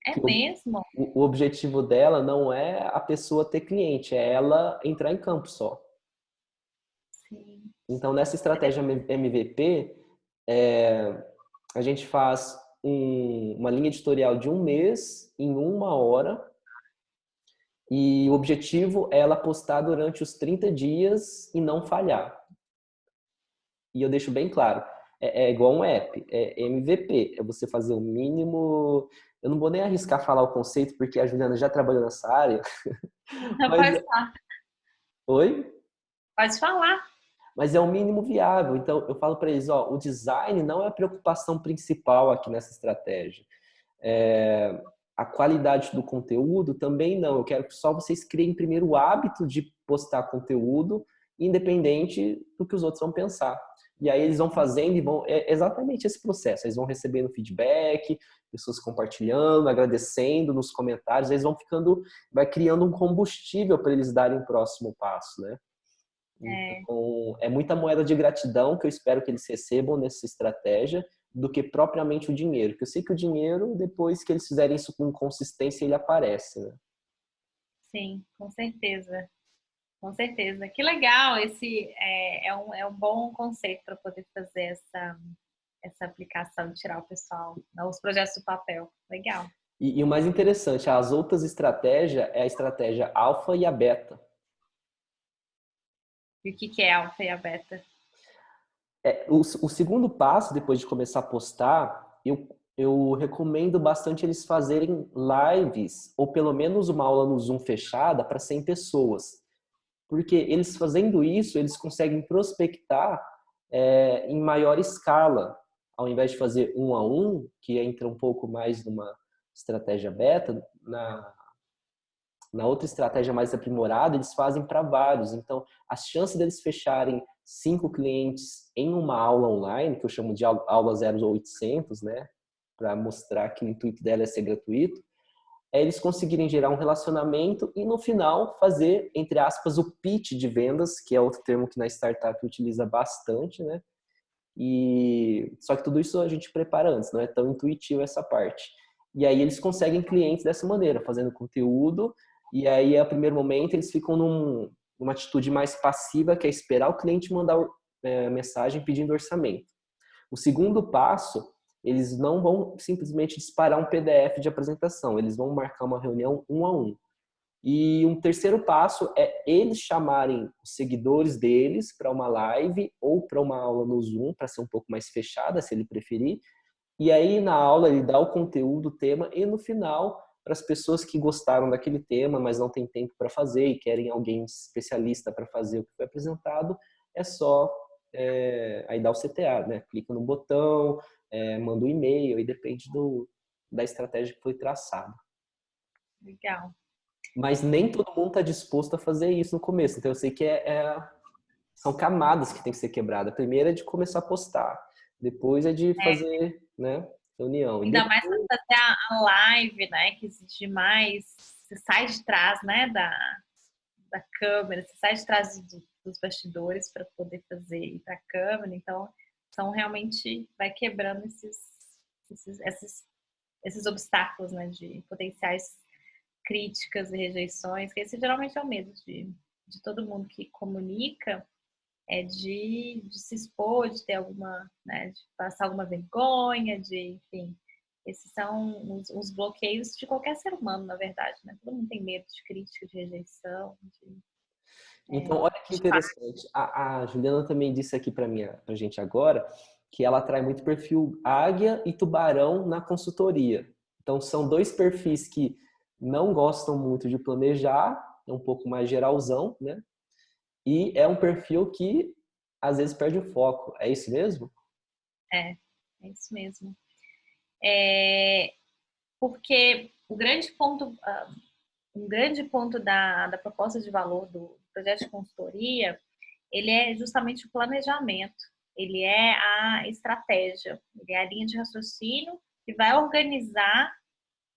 É Que mesmo? o objetivo dela não é a pessoa ter cliente, é ela entrar em campo só. Sim. Então, nessa estratégia MVP, a gente faz uma linha editorial de 1 mês em 1 hora. E o objetivo é ela postar durante os 30 dias e não falhar. E eu deixo bem claro, é igual um app, é MVP, é você fazer o mínimo. Eu não vou nem arriscar falar o conceito, porque a Juliana já trabalhou nessa área. Mas, Pode falar. oi? Pode falar. Mas é o mínimo viável. Então, eu falo para eles, ó, o design não é a preocupação principal aqui nessa estratégia. A qualidade do conteúdo também não. Eu quero que só vocês criem primeiro o hábito de postar conteúdo, independente do que os outros vão pensar. E aí eles vão fazendo e vão... É exatamente esse processo. Eles vão recebendo feedback, pessoas compartilhando, agradecendo nos comentários. Eles vão ficando... Vai criando um combustível para eles darem o próximo passo, né? Então, é muita moeda de gratidão que eu espero que eles recebam nessa estratégia do que propriamente o dinheiro. Porque eu sei que o dinheiro, depois que eles fizerem isso com consistência, ele aparece, né? Sim, com certeza. Com certeza. Que legal. Esse é um bom conceito para poder fazer essa aplicação, tirar o pessoal, os projetos do papel. Legal. E o mais interessante, as outras estratégias é a estratégia alfa e a beta. E o que é a alfa e a beta? O segundo passo, depois de começar a postar, eu recomendo bastante eles fazerem lives, ou pelo menos uma aula no Zoom fechada para 100 pessoas. Porque eles fazendo isso, eles conseguem prospectar em maior escala. Ao invés de fazer 1 a 1, que entra um pouco mais numa estratégia beta, na outra estratégia mais aprimorada, eles fazem para vários. Então, as chances deles fecharem 5 clientes em uma aula online, que eu chamo de aula 0800, né? Para mostrar que o intuito dela é ser gratuito, é eles conseguirem gerar um relacionamento e, no final, fazer, entre aspas, o pitch de vendas, que é outro termo que na startup utiliza bastante, né? Só que tudo isso a gente prepara antes, não é tão intuitivo essa parte. E aí eles conseguem clientes dessa maneira, fazendo conteúdo, e aí, a primeiro momento, eles ficam numa atitude mais passiva, que é esperar o cliente mandar mensagem pedindo orçamento. O segundo passo, eles não vão simplesmente disparar um PDF de apresentação, eles vão marcar uma reunião 1 a 1. E um terceiro passo é eles chamarem os seguidores deles para uma live ou para uma aula no Zoom, para ser um pouco mais fechada, se ele preferir. E aí, na aula, ele dá o conteúdo, o tema, e no final, para as pessoas que gostaram daquele tema, mas não tem tempo para fazer e querem alguém especialista para fazer o que foi apresentado, é só aí dá o CTA, né? Clica no botão, manda um e-mail, e depende da estratégia que foi traçada. Legal. Mas nem todo mundo está disposto a fazer isso no começo. Então eu sei que são camadas que tem que ser quebrada. A primeira é de começar a postar, depois é de fazer, né, reunião. E Ainda depois... mais para fazer a live, né? Que exige mais. Você sai de trás, né? Da câmera, você sai de trás dos bastidores para poder fazer ir para a câmera. Então, realmente vai quebrando esses obstáculos, né? De potenciais críticas e rejeições, que esse geralmente é o medo de todo mundo que comunica, de se expor, de ter alguma, né, de passar alguma vergonha, enfim, esses são os bloqueios de qualquer ser humano, na verdade, né? Todo mundo tem medo de crítica, de rejeição, Então, olha que interessante. A Juliana também disse aqui para gente agora que ela atrai muito perfil águia e tubarão na consultoria. Então, são dois perfis que não gostam muito de planejar, é um pouco mais geralzão, né? E é um perfil que às vezes perde o foco. É isso mesmo? É isso mesmo. É, porque um grande ponto da proposta de valor do projeto de consultoria, ele é justamente o planejamento, ele é a estratégia, ele é a linha de raciocínio que vai organizar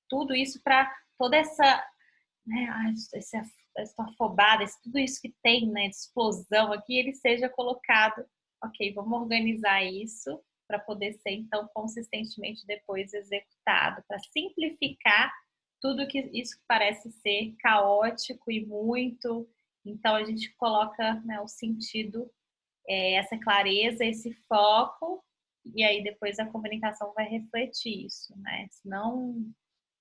tudo isso para toda essa, né, essa afobada, tudo isso que tem, né, de explosão aqui, ele seja colocado, ok, vamos organizar isso para poder ser, então, consistentemente depois executado, para simplificar tudo que isso que parece ser caótico e muito. Então, a gente coloca, né, o sentido, essa clareza, esse foco, e aí depois a comunicação vai refletir isso, né? Senão,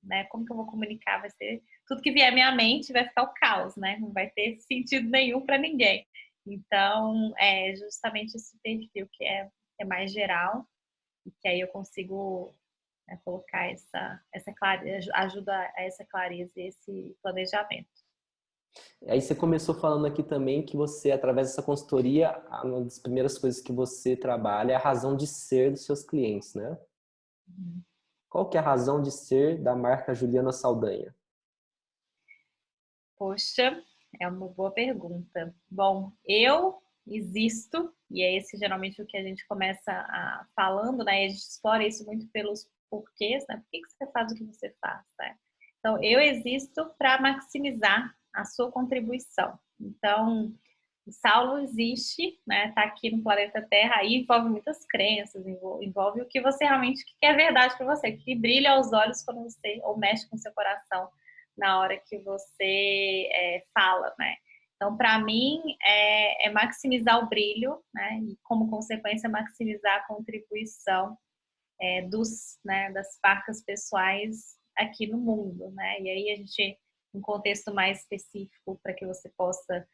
né, como que eu vou comunicar? Vai ser tudo que vier à minha mente, vai ficar o caos, né? Não vai ter sentido nenhum para ninguém. Então, é justamente esse perfil que é mais geral, e que aí eu consigo, né, colocar essa clareza, ajuda a essa clareza e esse planejamento. Aí você começou falando aqui também que você, através dessa consultoria, uma das primeiras coisas que você trabalha é a razão de ser dos seus clientes, né? Uhum. Qual que é a razão de ser da marca Juliana Saldanha? Poxa, é uma boa pergunta. Bom, eu existo, e é esse geralmente o que a gente começa falando, né? E a gente explora isso muito pelos porquês, né? Por que você faz o que você faz, né? Então, eu existo para maximizar a sua contribuição. Então, o Saulo existe, né? Tá aqui no planeta Terra, aí envolve muitas crenças, envolve o que você realmente que é verdade para você, que brilha aos olhos quando você ou mexe com o seu coração na hora que você fala, né? Então, para mim, é maximizar o brilho, né? E, como consequência, maximizar a contribuição né, das marcas pessoais aqui no mundo, né? E aí a gente, um contexto mais específico para que você possa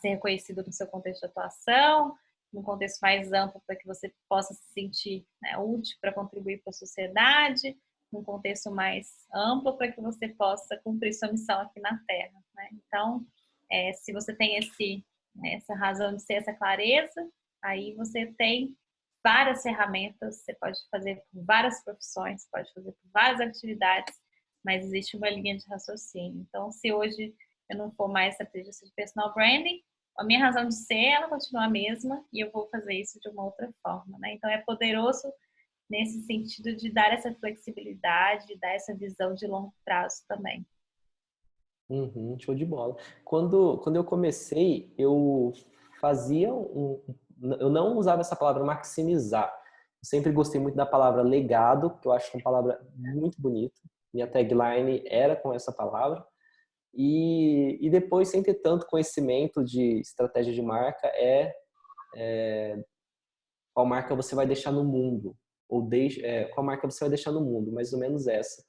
ser reconhecido no seu contexto de atuação, num contexto mais amplo para que você possa se sentir, né, útil para contribuir para a sociedade, num contexto mais amplo para que você possa cumprir sua missão aqui na Terra, né? Então, se você tem essa razão de ser, essa clareza, aí você tem várias ferramentas, você pode fazer por várias profissões, pode fazer por várias atividades, mas existe uma linha de raciocínio. Então, se hoje eu não for mais estrategista de personal branding, a minha razão de ser, ela continua a mesma e eu vou fazer isso de uma outra forma, né? Então, é poderoso nesse sentido de dar essa flexibilidade, de dar essa visão de longo prazo também. Uhum, show de bola. Quando eu comecei, eu eu não usava essa palavra maximizar. Eu sempre gostei muito da palavra legado, que eu acho uma palavra muito bonita. Minha tagline era com essa palavra. E depois, sem ter tanto conhecimento de estratégia de marca, qual marca você vai deixar no mundo. Qual marca você vai deixar no mundo, mais ou menos essa.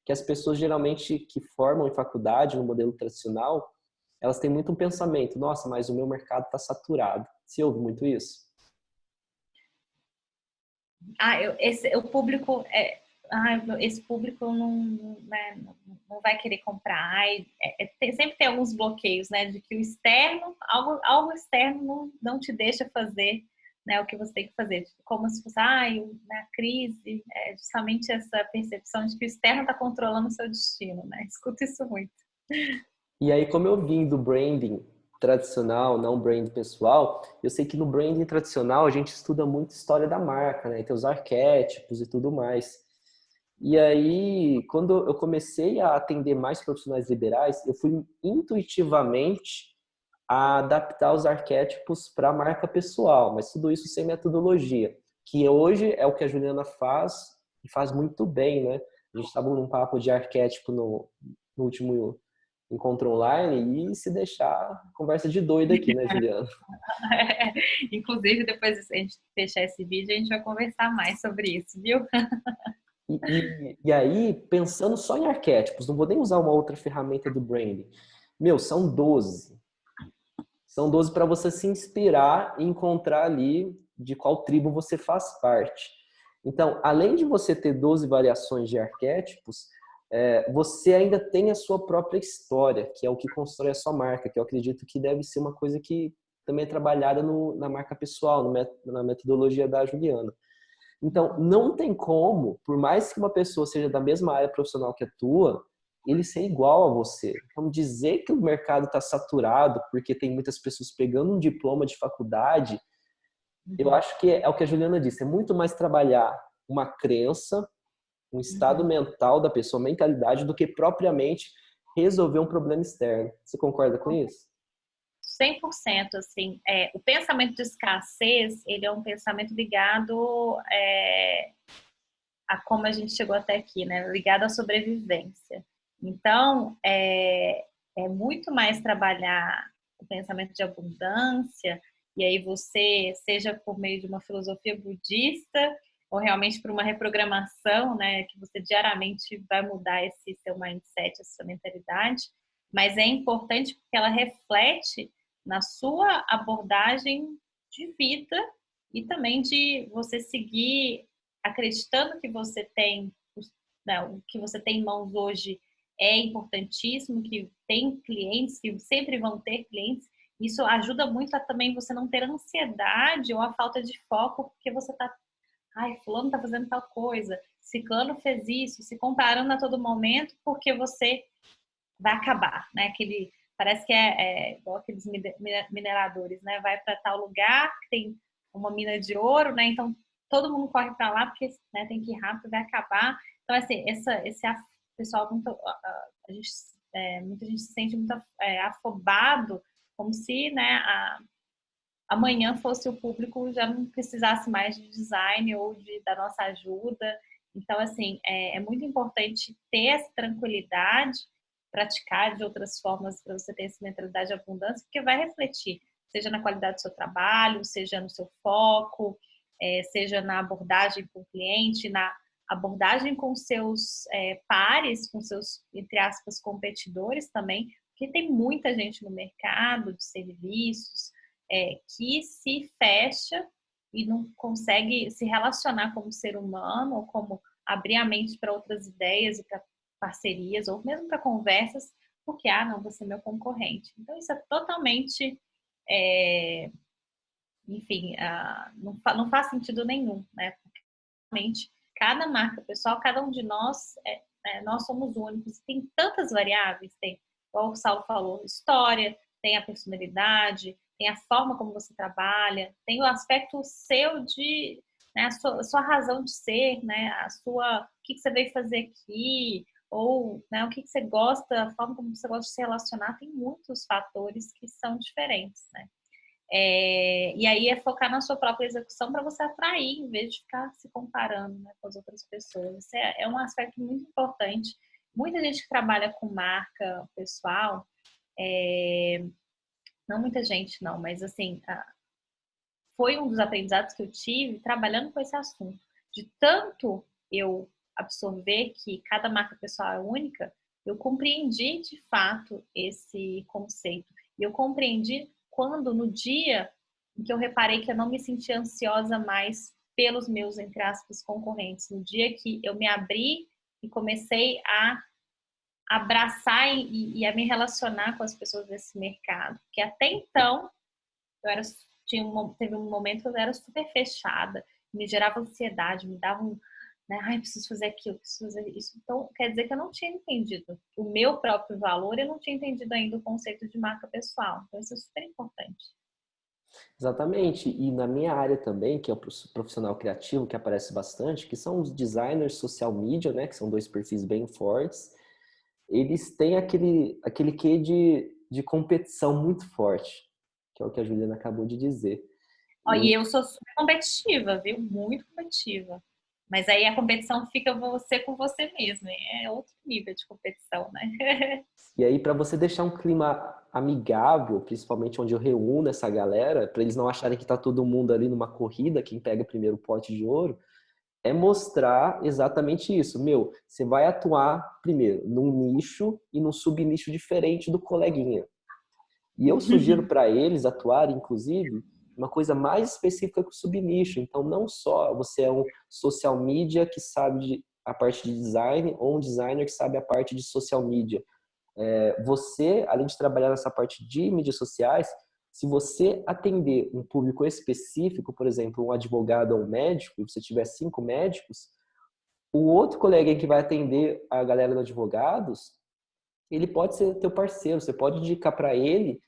Que as pessoas geralmente que formam em faculdade, no modelo tradicional, elas têm muito um pensamento, nossa, mas o meu mercado está saturado. Você ouve muito isso? O público esse público não, né, não vai querer comprar. Sempre tem alguns bloqueios, né, de que o externo, algo externo não te deixa fazer, né, o que você tem que fazer. Como se fosse, a crise, é justamente essa percepção de que o externo está controlando o seu destino, né? Escuto isso muito. E aí, como eu vim do branding tradicional, não branding pessoal, eu sei que no branding tradicional a gente estuda muito história da marca, né? Tem os arquétipos e tudo mais. E aí, quando eu comecei a atender mais profissionais liberais, eu fui intuitivamente a adaptar os arquétipos para a marca pessoal, mas tudo isso sem metodologia, que hoje é o que a Juliana faz e faz muito bem, né? A gente estava num papo de arquétipo no último encontro online e se deixar conversa de doida aqui, né, Juliana? Inclusive, depois a gente fechar esse vídeo, a gente vai conversar mais sobre isso, viu? E aí, pensando só em arquétipos, não vou nem usar uma outra ferramenta do branding. Meu, são 12. São 12 para você se inspirar e encontrar ali de qual tribo você faz parte. Então, além de você ter 12 variações de arquétipos, você ainda tem a sua própria história, que é o que constrói a sua marca, que eu acredito que deve ser uma coisa que também é trabalhada na marca pessoal, na metodologia da Juliana. Então, não tem como, por mais que uma pessoa seja da mesma área profissional que a tua, ele ser igual a você. Então, dizer que o mercado está saturado porque tem muitas pessoas pegando um diploma de faculdade, eu acho que é o que a Juliana disse, é muito mais trabalhar uma crença, um estado mental da pessoa, mentalidade, do que propriamente resolver um problema externo. Você concorda com isso? 100%, assim, o pensamento de escassez, ele é um pensamento ligado a como a gente chegou até aqui, né? Ligado à sobrevivência. Então, é muito mais trabalhar o pensamento de abundância, e aí você, seja por meio de uma filosofia budista, ou realmente por uma reprogramação, né? Que você diariamente vai mudar esse seu mindset, essa sua mentalidade, mas é importante porque ela reflete na sua abordagem de vida e também de você seguir acreditando que você tem, né, o que você tem em mãos hoje é importantíssimo, que tem clientes, que sempre vão ter clientes. Isso ajuda muito a também você não ter ansiedade ou a falta de foco, porque você tá, ai, fulano tá fazendo tal coisa, ciclano fez isso, se comparando a todo momento, porque você vai acabar, né? Aquele, parece que é igual aqueles mineradores, né? Vai para tal lugar que tem uma mina de ouro, né? Então todo mundo corre para lá porque, né, tem que ir rápido, vai acabar. Então assim, esse pessoal muito, a gente, muita gente se sente muito afobado, como se, né, amanhã fosse o público já não precisasse mais de design ou da nossa ajuda. Então, assim, é muito importante ter essa tranquilidade, praticar de outras formas para você ter essa mentalidade de abundância, porque vai refletir, seja na qualidade do seu trabalho, seja no seu foco, seja na abordagem com o cliente, na abordagem com seus pares, com seus, entre aspas, competidores também, porque tem muita gente no mercado de serviços, que se fecha e não consegue se relacionar como ser humano ou como abrir a mente para outras ideias e para parcerias ou mesmo para conversas, porque, não, você é meu concorrente. Então, isso é totalmente, enfim, não faz sentido nenhum, né? Porque realmente, cada marca pessoal, cada um de nós, nós somos únicos. Tem tantas variáveis, tem, como o Saulo falou, história, tem a personalidade, tem a forma como você trabalha, tem o aspecto seu de, né, a sua razão de ser, né, o que você veio fazer aqui, ou, né, o que você gosta, a forma como você gosta de se relacionar, tem muitos fatores que são diferentes, né. E aí é focar na sua própria execução para você atrair, em vez de ficar se comparando, né, com as outras pessoas. Isso é um aspecto muito importante. Muita gente que trabalha com marca pessoal, não muita gente não, mas assim, foi um dos aprendizados que eu tive trabalhando com esse assunto. De tanto eu absorver que cada marca pessoal é única, eu compreendi de fato esse conceito. E eu compreendi quando, no dia em que eu reparei que eu não me sentia ansiosa mais pelos meus, entre aspas, concorrentes. No dia que eu me abri e comecei a abraçar e a me relacionar com as pessoas desse mercado. Porque até então, eu era, teve um momento que eu era super fechada, me gerava ansiedade, me dava né, ai, preciso fazer aquilo, preciso fazer isso. Então, quer dizer que eu não tinha entendido o meu próprio valor, eu não tinha entendido ainda o conceito de marca pessoal. Então, isso é super importante. Exatamente. E na minha área também, que é o profissional criativo, que aparece bastante, que são os designers social media, né? Que são dois perfis bem fortes. Eles têm aquele quê de competição muito forte, que é o que a Juliana acabou de dizer. E eu sou super competitiva, viu? Muito competitiva. Mas aí a competição fica você com você mesmo. É outro nível de competição, né? E aí, para você deixar um clima amigável, principalmente onde eu reúno essa galera, para eles não acharem que tá todo mundo ali numa corrida, quem pega primeiro o pote de ouro, é mostrar exatamente isso. Meu, você vai atuar primeiro num nicho e num subnicho diferente do coleguinha. E eu sugiro para eles atuarem, inclusive, uma coisa mais específica que o subnicho. Então, não só você é um social media que sabe a parte de design ou um designer que sabe a parte de social media. Você, além de trabalhar nessa parte de mídias sociais, Se você atender um público específico, por exemplo, um advogado ou um médico, e você tiver 5 médicos, o outro colega que vai atender a galera dos advogados, ele pode ser teu parceiro, você pode indicar para ele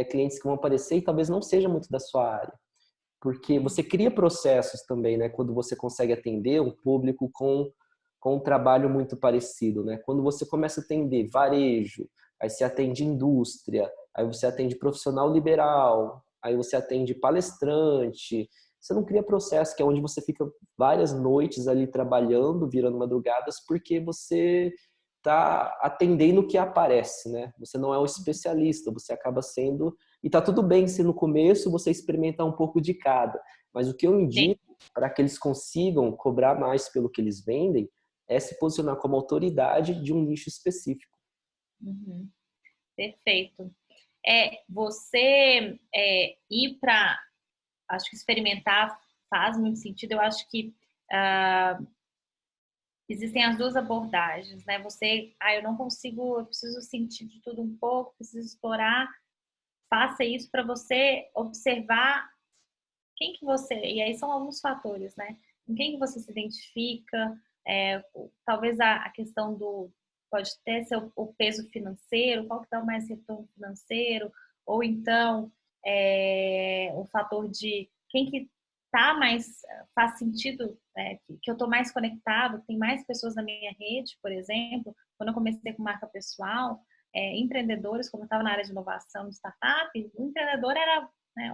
clientes que vão aparecer e talvez não seja muito da sua área. Porque você cria processos também, né? Quando você consegue atender um público com um trabalho muito parecido, né? Quando você começa a atender varejo, aí você atende indústria, aí você atende profissional liberal, aí você atende palestrante, você não cria processo, que é onde você fica várias noites ali trabalhando, virando madrugadas, porque você está atendendo o que aparece, né? Você não é um especialista, você acaba sendo... E tá tudo bem se no começo você experimentar um pouco de cada, mas o que eu Sim. indico para que eles consigam cobrar mais pelo que eles vendem é se posicionar como autoridade de um nicho específico. Uhum. Perfeito. Você ir para, acho que experimentar faz muito sentido. Eu acho que existem as duas abordagens, né? Eu não consigo, eu preciso sentir de tudo um pouco, preciso explorar. Faça isso para você observar quem que você, e aí são alguns fatores, né? Com quem que você se identifica, talvez a questão pode ter ser o peso financeiro, qual que dá mais retorno financeiro, ou então o fator de quem que tá mais, faz sentido, que eu tô mais conectado, tem mais pessoas na minha rede, por exemplo, quando eu comecei com marca pessoal, empreendedores, como eu estava na área de inovação de startup, o empreendedor era, né,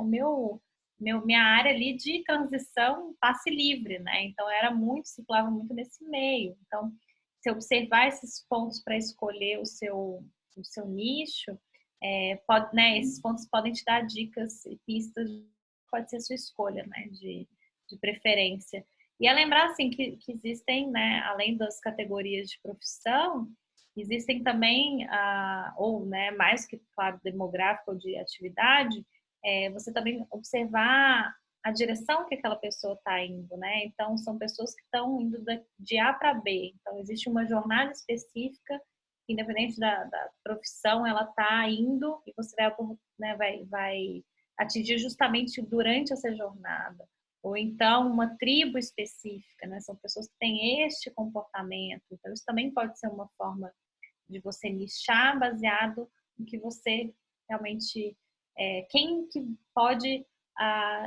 minha área ali de transição passe livre, né? Então era muito, circulava muito nesse meio. Então, se observar esses pontos para escolher o seu nicho, pode, né, esses pontos podem te dar dicas e pistas, pode ser a sua escolha, né, de preferência. E é lembrar, assim, que existem, né, além das categorias de profissão, existem também, ou, né, mais que, claro, demográfico ou de atividade, você também observar a direção que aquela pessoa está indo, né? Então, são pessoas que estão indo de A para B. Então, existe uma jornada específica, independente da profissão, ela está indo e você vai atingir justamente durante essa jornada. Ou então, uma tribo específica, né? São pessoas que têm este comportamento. Então, isso também pode ser uma forma de você nichar baseado no que você realmente... quem que pode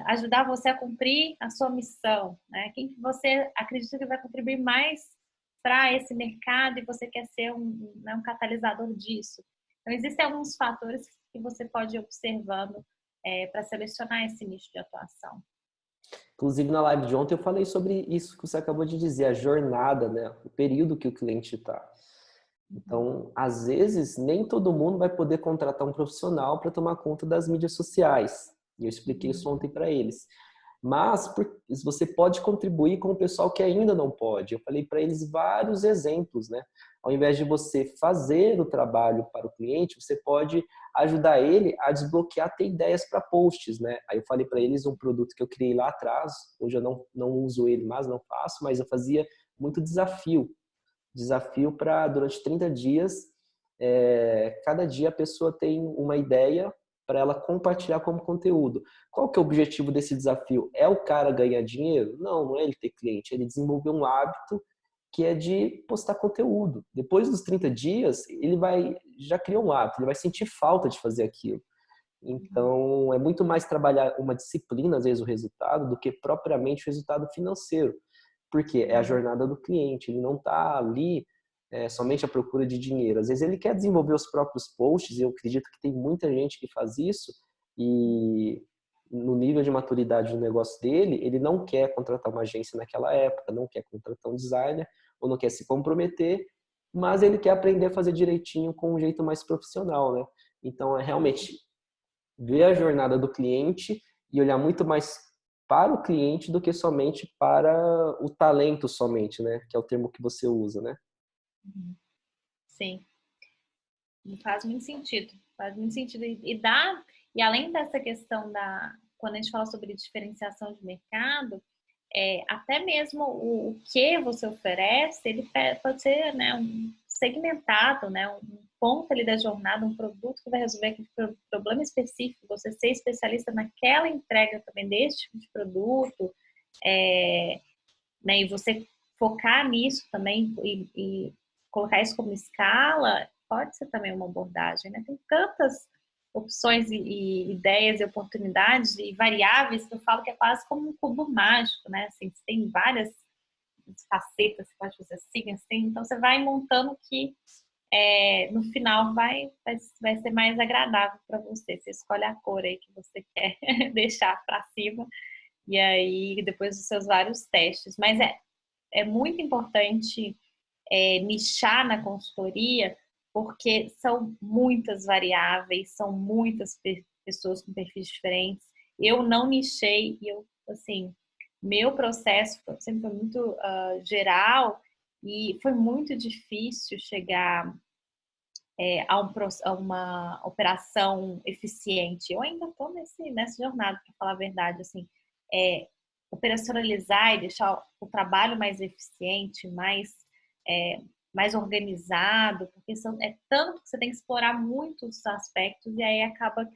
ajudar você a cumprir a sua missão, né? Quem que você acredita que vai contribuir mais para esse mercado e você quer ser um catalisador disso. Então, existem alguns fatores que você pode ir observando para selecionar esse nicho de atuação. Inclusive, na live de ontem eu falei sobre isso que você acabou de dizer, a jornada, né? O período que o cliente está. Então, às vezes, nem todo mundo vai poder contratar um profissional para tomar conta das mídias sociais. E eu expliquei isso ontem para eles. Mas você pode contribuir com o pessoal que ainda não pode. Eu falei para eles vários exemplos, né? Ao invés de você fazer o trabalho para o cliente, você pode ajudar ele a desbloquear, ter ideias para posts, né? Aí eu falei para eles um produto que eu criei lá atrás. Hoje eu não uso ele mais, não faço, mas eu fazia muito desafio para durante 30 dias, cada dia a pessoa tem uma ideia para ela compartilhar como conteúdo. Qual que é o objetivo desse desafio? É o cara ganhar dinheiro? Não, não é ele ter cliente, é ele desenvolver um hábito que é de postar conteúdo. Depois dos 30 dias, ele já criou um hábito, ele vai sentir falta de fazer aquilo. Então, é muito mais trabalhar uma disciplina, às vezes, o resultado, do que propriamente o resultado financeiro. Porque é a jornada do cliente, ele não está ali somente à procura de dinheiro. Às vezes ele quer desenvolver os próprios posts, e eu acredito que tem muita gente que faz isso, e no nível de maturidade do negócio dele, ele não quer contratar uma agência naquela época, não quer contratar um designer, ou não quer se comprometer, mas ele quer aprender a fazer direitinho com um jeito mais profissional, né? Então, é realmente ver a jornada do cliente e olhar muito mais para o cliente do que somente para o talento somente, né? Que é o termo que você usa, né? Sim, faz muito sentido. Faz muito sentido. E além dessa questão quando a gente fala sobre diferenciação de mercado, até mesmo o que você oferece, ele pode ser, né, segmentado, né? ponto ali da jornada, um produto que vai resolver aquele problema específico, você ser especialista naquela entrega também desse tipo de produto, né, e você focar nisso também e colocar isso como escala, pode ser também uma abordagem, né? Tem tantas opções e ideias e oportunidades e variáveis que eu falo que é quase como um cubo mágico, né? Assim, você tem várias facetas, você pode fazer assim, então você vai montando que no final vai ser mais agradável para você. Você escolhe a cor aí que você quer deixar para cima e aí depois dos seus vários testes. Mas é muito importante nichar na consultoria, porque são muitas variáveis, são muitas pessoas com perfis diferentes. Eu não nichei e eu, assim, meu processo sempre foi muito geral e foi muito difícil chegar a uma operação eficiente. Eu ainda estou nessa jornada, para falar a verdade, assim, operacionalizar e deixar o trabalho mais eficiente, mais organizado, porque é tanto que você tem que explorar muitos aspectos e aí acaba que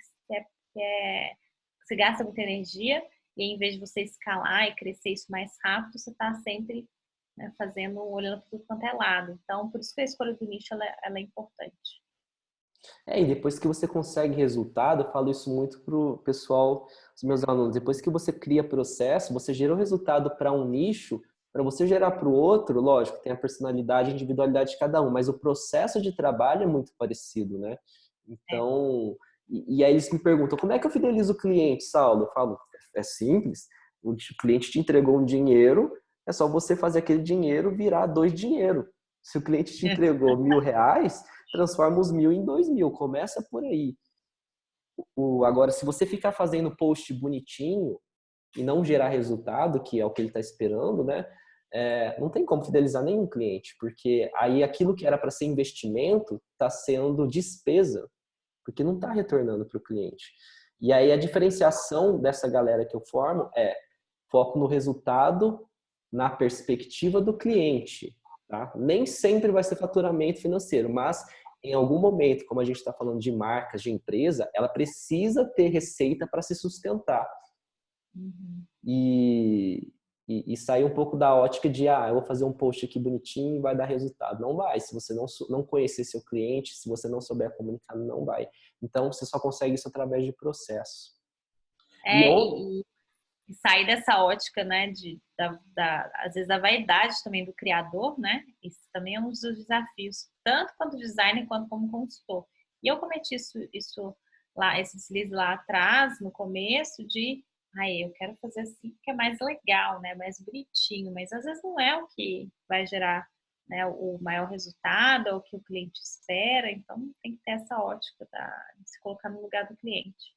você gasta muita energia e em vez de você escalar e crescer isso mais rápido, você está sempre, né, olhando para tudo quanto é lado. Então, por isso que a escolha do nicho ela é importante. E depois que você consegue resultado, eu falo isso muito pro pessoal, os meus alunos, depois que você cria processo, você gera o resultado para um nicho, para você gerar para o outro, lógico, tem a personalidade e individualidade de cada um, mas o processo de trabalho é muito parecido, né? Então, e aí eles me perguntam, como é que eu fidelizo o cliente, Saulo? Eu falo, é simples, o cliente te entregou um dinheiro, é só você fazer aquele dinheiro virar 2 dinheiro. Se o cliente te entregou R$1.000, transforma os 1.000 em 2.000. Começa por aí. Agora, se você ficar fazendo post bonitinho e não gerar resultado, que é o que ele está esperando, né? Não tem como fidelizar nenhum cliente, porque aí aquilo que era para ser investimento está sendo despesa, porque não está retornando para o cliente. E aí a diferenciação dessa galera que eu formo é foco no resultado, na perspectiva do cliente. Tá? Nem sempre vai ser faturamento financeiro, mas em algum momento, como a gente está falando de marcas, de empresa, ela precisa ter receita para se sustentar. Uhum. E sair um pouco da ótica de, eu vou fazer um post aqui bonitinho e vai dar resultado. Não vai. Se você não conhecer seu cliente, se você não souber comunicar, não vai. Então, você só consegue isso através de processo. E sair dessa ótica, né, às vezes a vaidade também do criador, né? Isso também é um dos desafios, tanto quanto designer quanto como consultor. E eu cometi isso lá, esse deslize lá atrás, no começo, eu quero fazer assim porque é mais legal, né? Mais bonitinho, mas às vezes não é o que vai gerar, né, o maior resultado, é o que o cliente espera, então tem que ter essa ótica de se colocar no lugar do cliente.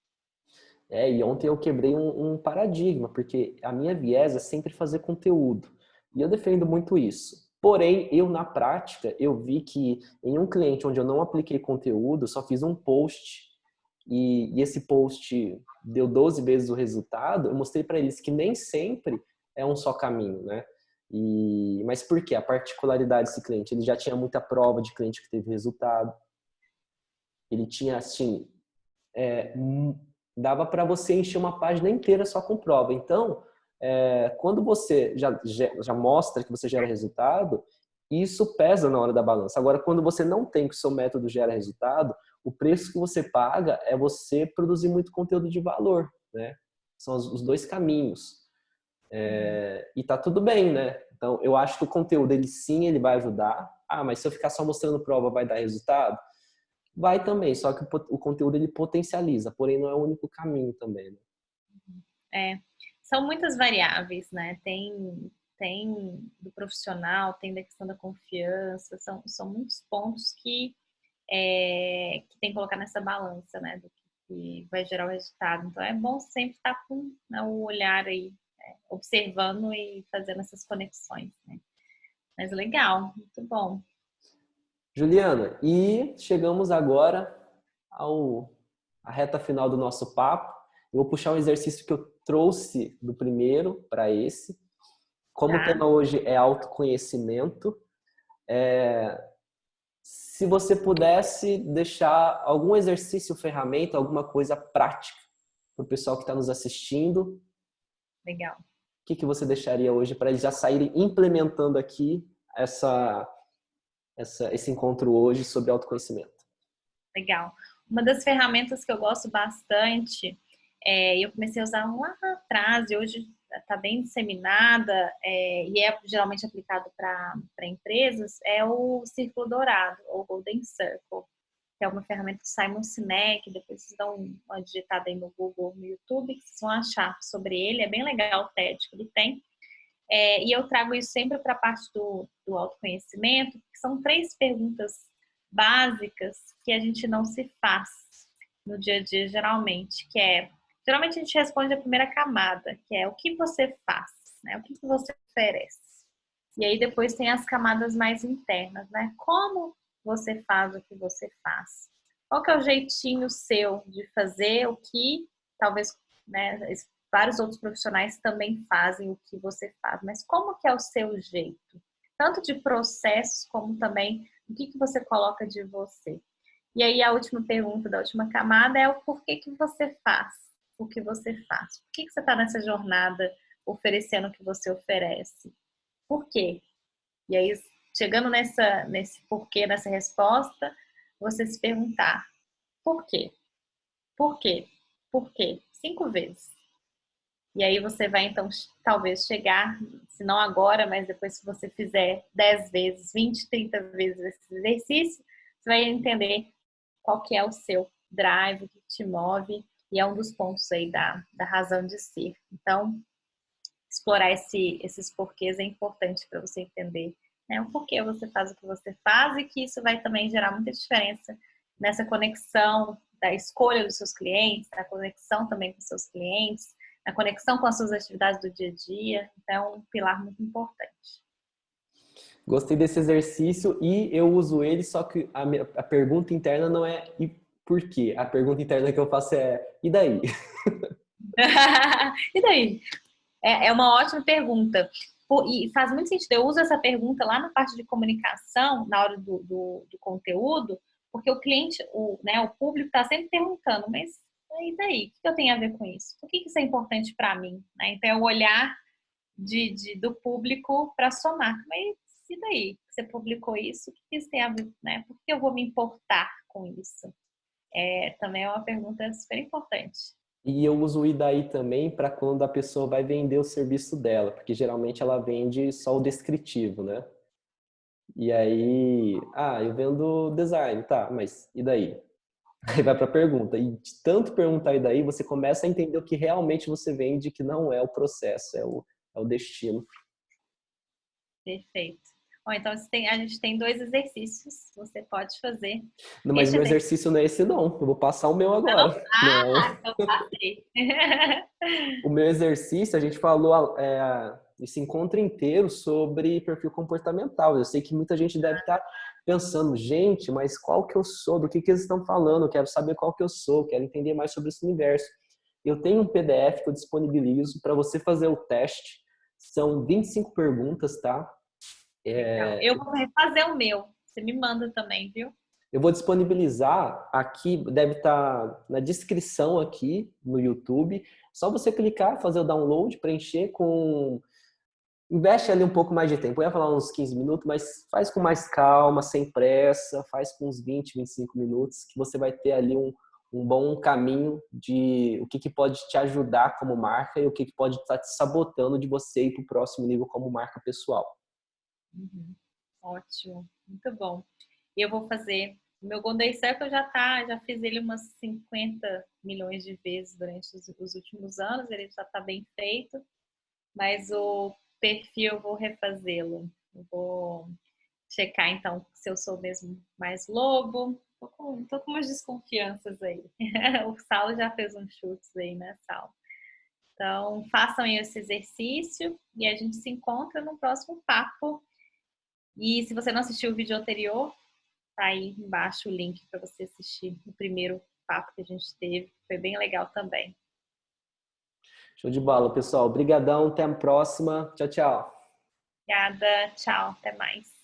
E ontem eu quebrei um paradigma, porque a minha viés é sempre fazer conteúdo. E eu defendo muito isso. Porém, eu na prática, eu vi que em um cliente onde eu não apliquei conteúdo, só fiz um post e esse post deu 12 vezes o resultado, eu mostrei para eles que nem sempre é um só caminho, né? Mas por quê? A particularidade desse cliente, ele já tinha muita prova de cliente que teve resultado. Ele tinha, assim, dava para você encher uma página inteira só com prova. Então, quando você já mostra que você gera resultado, isso pesa na hora da balança. Agora, quando você não tem que o seu método gera resultado, o preço que você paga é você produzir muito conteúdo de valor, né? São os dois caminhos. E tá tudo bem, né? Então, eu acho que o conteúdo, ele vai ajudar. Mas se eu ficar só mostrando prova, vai dar resultado? Vai também, só que o conteúdo ele potencializa, porém não é o único caminho também, né? São muitas variáveis, né? Tem do profissional, tem da questão da confiança, são muitos pontos que tem que colocar nessa balança, né? Do que vai gerar o resultado. Então é bom sempre estar com, né, o olhar aí, observando e fazendo essas conexões, né? Mas legal, muito bom. Juliana, e chegamos agora à reta final do nosso papo. Eu vou puxar um exercício que eu trouxe do primeiro para esse. Como o tema hoje é autoconhecimento, Se você pudesse deixar algum exercício, ferramenta, alguma coisa prática para o pessoal que está nos assistindo, Legal. o que você deixaria hoje para eles já saírem implementando aqui esse encontro hoje sobre autoconhecimento? Legal. Uma das ferramentas que eu gosto bastante, eu comecei a usar lá atrás, e hoje está bem disseminada, e é geralmente aplicado para empresas, é o Círculo Dourado, ou Golden Circle, que é uma ferramenta do Simon Sinek. Depois vocês dão uma digitada aí no Google, no YouTube, que vocês vão achar sobre ele. É bem legal o TED que ele tem. E eu trago isso sempre para a parte do autoconhecimento, que são 3 perguntas básicas que a gente não se faz no dia a dia, geralmente, geralmente a gente responde a primeira camada, que é o que você faz, né? O que você oferece. E aí depois tem as camadas mais internas, né? Como você faz o que você faz? Qual que é o jeitinho seu de fazer o que talvez, né, vários outros profissionais também fazem o que você faz, mas como que é o seu jeito? Tanto de processos como também o que você coloca de você. E aí a última pergunta da última camada é o porquê que você faz o que você faz. Por que você está nessa jornada oferecendo o que você oferece? Por quê? E aí, chegando nesse porquê, nessa resposta, você se perguntar: por quê? Por quê? Por quê? 5 vezes. E aí você vai, então, talvez chegar, se não agora, mas depois, se você fizer 10 vezes, 20, 30 vezes esse exercício, você vai entender qual que é o seu drive, o que te move, e é um dos pontos aí da razão de ser. Então, explorar esses porquês é importante para você entender, né, o porquê você faz o que você faz, e que isso vai também gerar muita diferença nessa conexão da escolha dos seus clientes, da conexão também com os seus clientes, na conexão com as suas atividades do dia a dia. Então, é um pilar muito importante. Gostei desse exercício e eu uso ele, só que a pergunta interna não é e por quê? A pergunta interna que eu faço é e daí? E daí? É uma ótima pergunta. E faz muito sentido. Eu uso essa pergunta lá na parte de comunicação, na hora do conteúdo, porque o cliente, né, o público está sempre perguntando, mas e daí? O que eu tenho a ver com isso? Por que isso é importante para mim? Né? Então, é o olhar do público para somar. Mas e daí? Você publicou isso? O que isso tem a ver? Né? Por que eu vou me importar com isso? Também é uma pergunta super importante. E eu uso o e daí também para quando a pessoa vai vender o serviço dela, porque geralmente ela vende só o descritivo, né? E aí, eu vendo design, tá, mas e daí? Aí vai para a pergunta. E de tanto perguntar e daí, você começa a entender o que realmente você vende, que não é o processo, é o destino. Perfeito. Bom, então a gente tem 2 exercícios que você pode fazer. Não, mas Este meu exercício. exercício não é esse não. Eu vou passar o meu Não? agora. Não. Então passei. O meu exercício, a gente falou esse encontro inteiro sobre perfil comportamental. Eu sei que muita gente deve estar pensando, gente, mas qual que eu sou? Do que eles estão falando? Eu quero saber qual que eu sou, quero entender mais sobre esse universo. Eu tenho um PDF que eu disponibilizo para você fazer o teste. São 25 perguntas, tá? Legal. Eu vou refazer o meu. Você me manda também, viu? Eu vou disponibilizar aqui, deve estar na descrição aqui no YouTube. Só você clicar, fazer o download, preencher com... Investe ali um pouco mais de tempo. Eu ia falar uns 15 minutos, mas faz com mais calma, sem pressa. Faz com uns 20, 25 minutos, que você vai ter ali um bom caminho de o que pode te ajudar como marca e o que pode estar te sabotando de você ir para o próximo nível como marca pessoal. Uhum. Ótimo. Muito bom. Eu vou fazer. O meu Golden Circle já fiz ele umas 50 milhões de vezes durante os últimos anos. Ele já está bem feito. Mas o perfil eu vou refazê-lo. Eu vou checar, então, se eu sou mesmo mais lobo. Tô com umas desconfianças aí. O Saulo já fez uns chutes aí, né, Saulo? Então, façam esse exercício e a gente se encontra no próximo papo. E se você não assistiu o vídeo anterior, tá aí embaixo o link para você assistir o primeiro papo que a gente teve. Foi bem legal também. Show de bola, pessoal. Obrigadão, até a próxima. Tchau, tchau. Obrigada, tchau, até mais.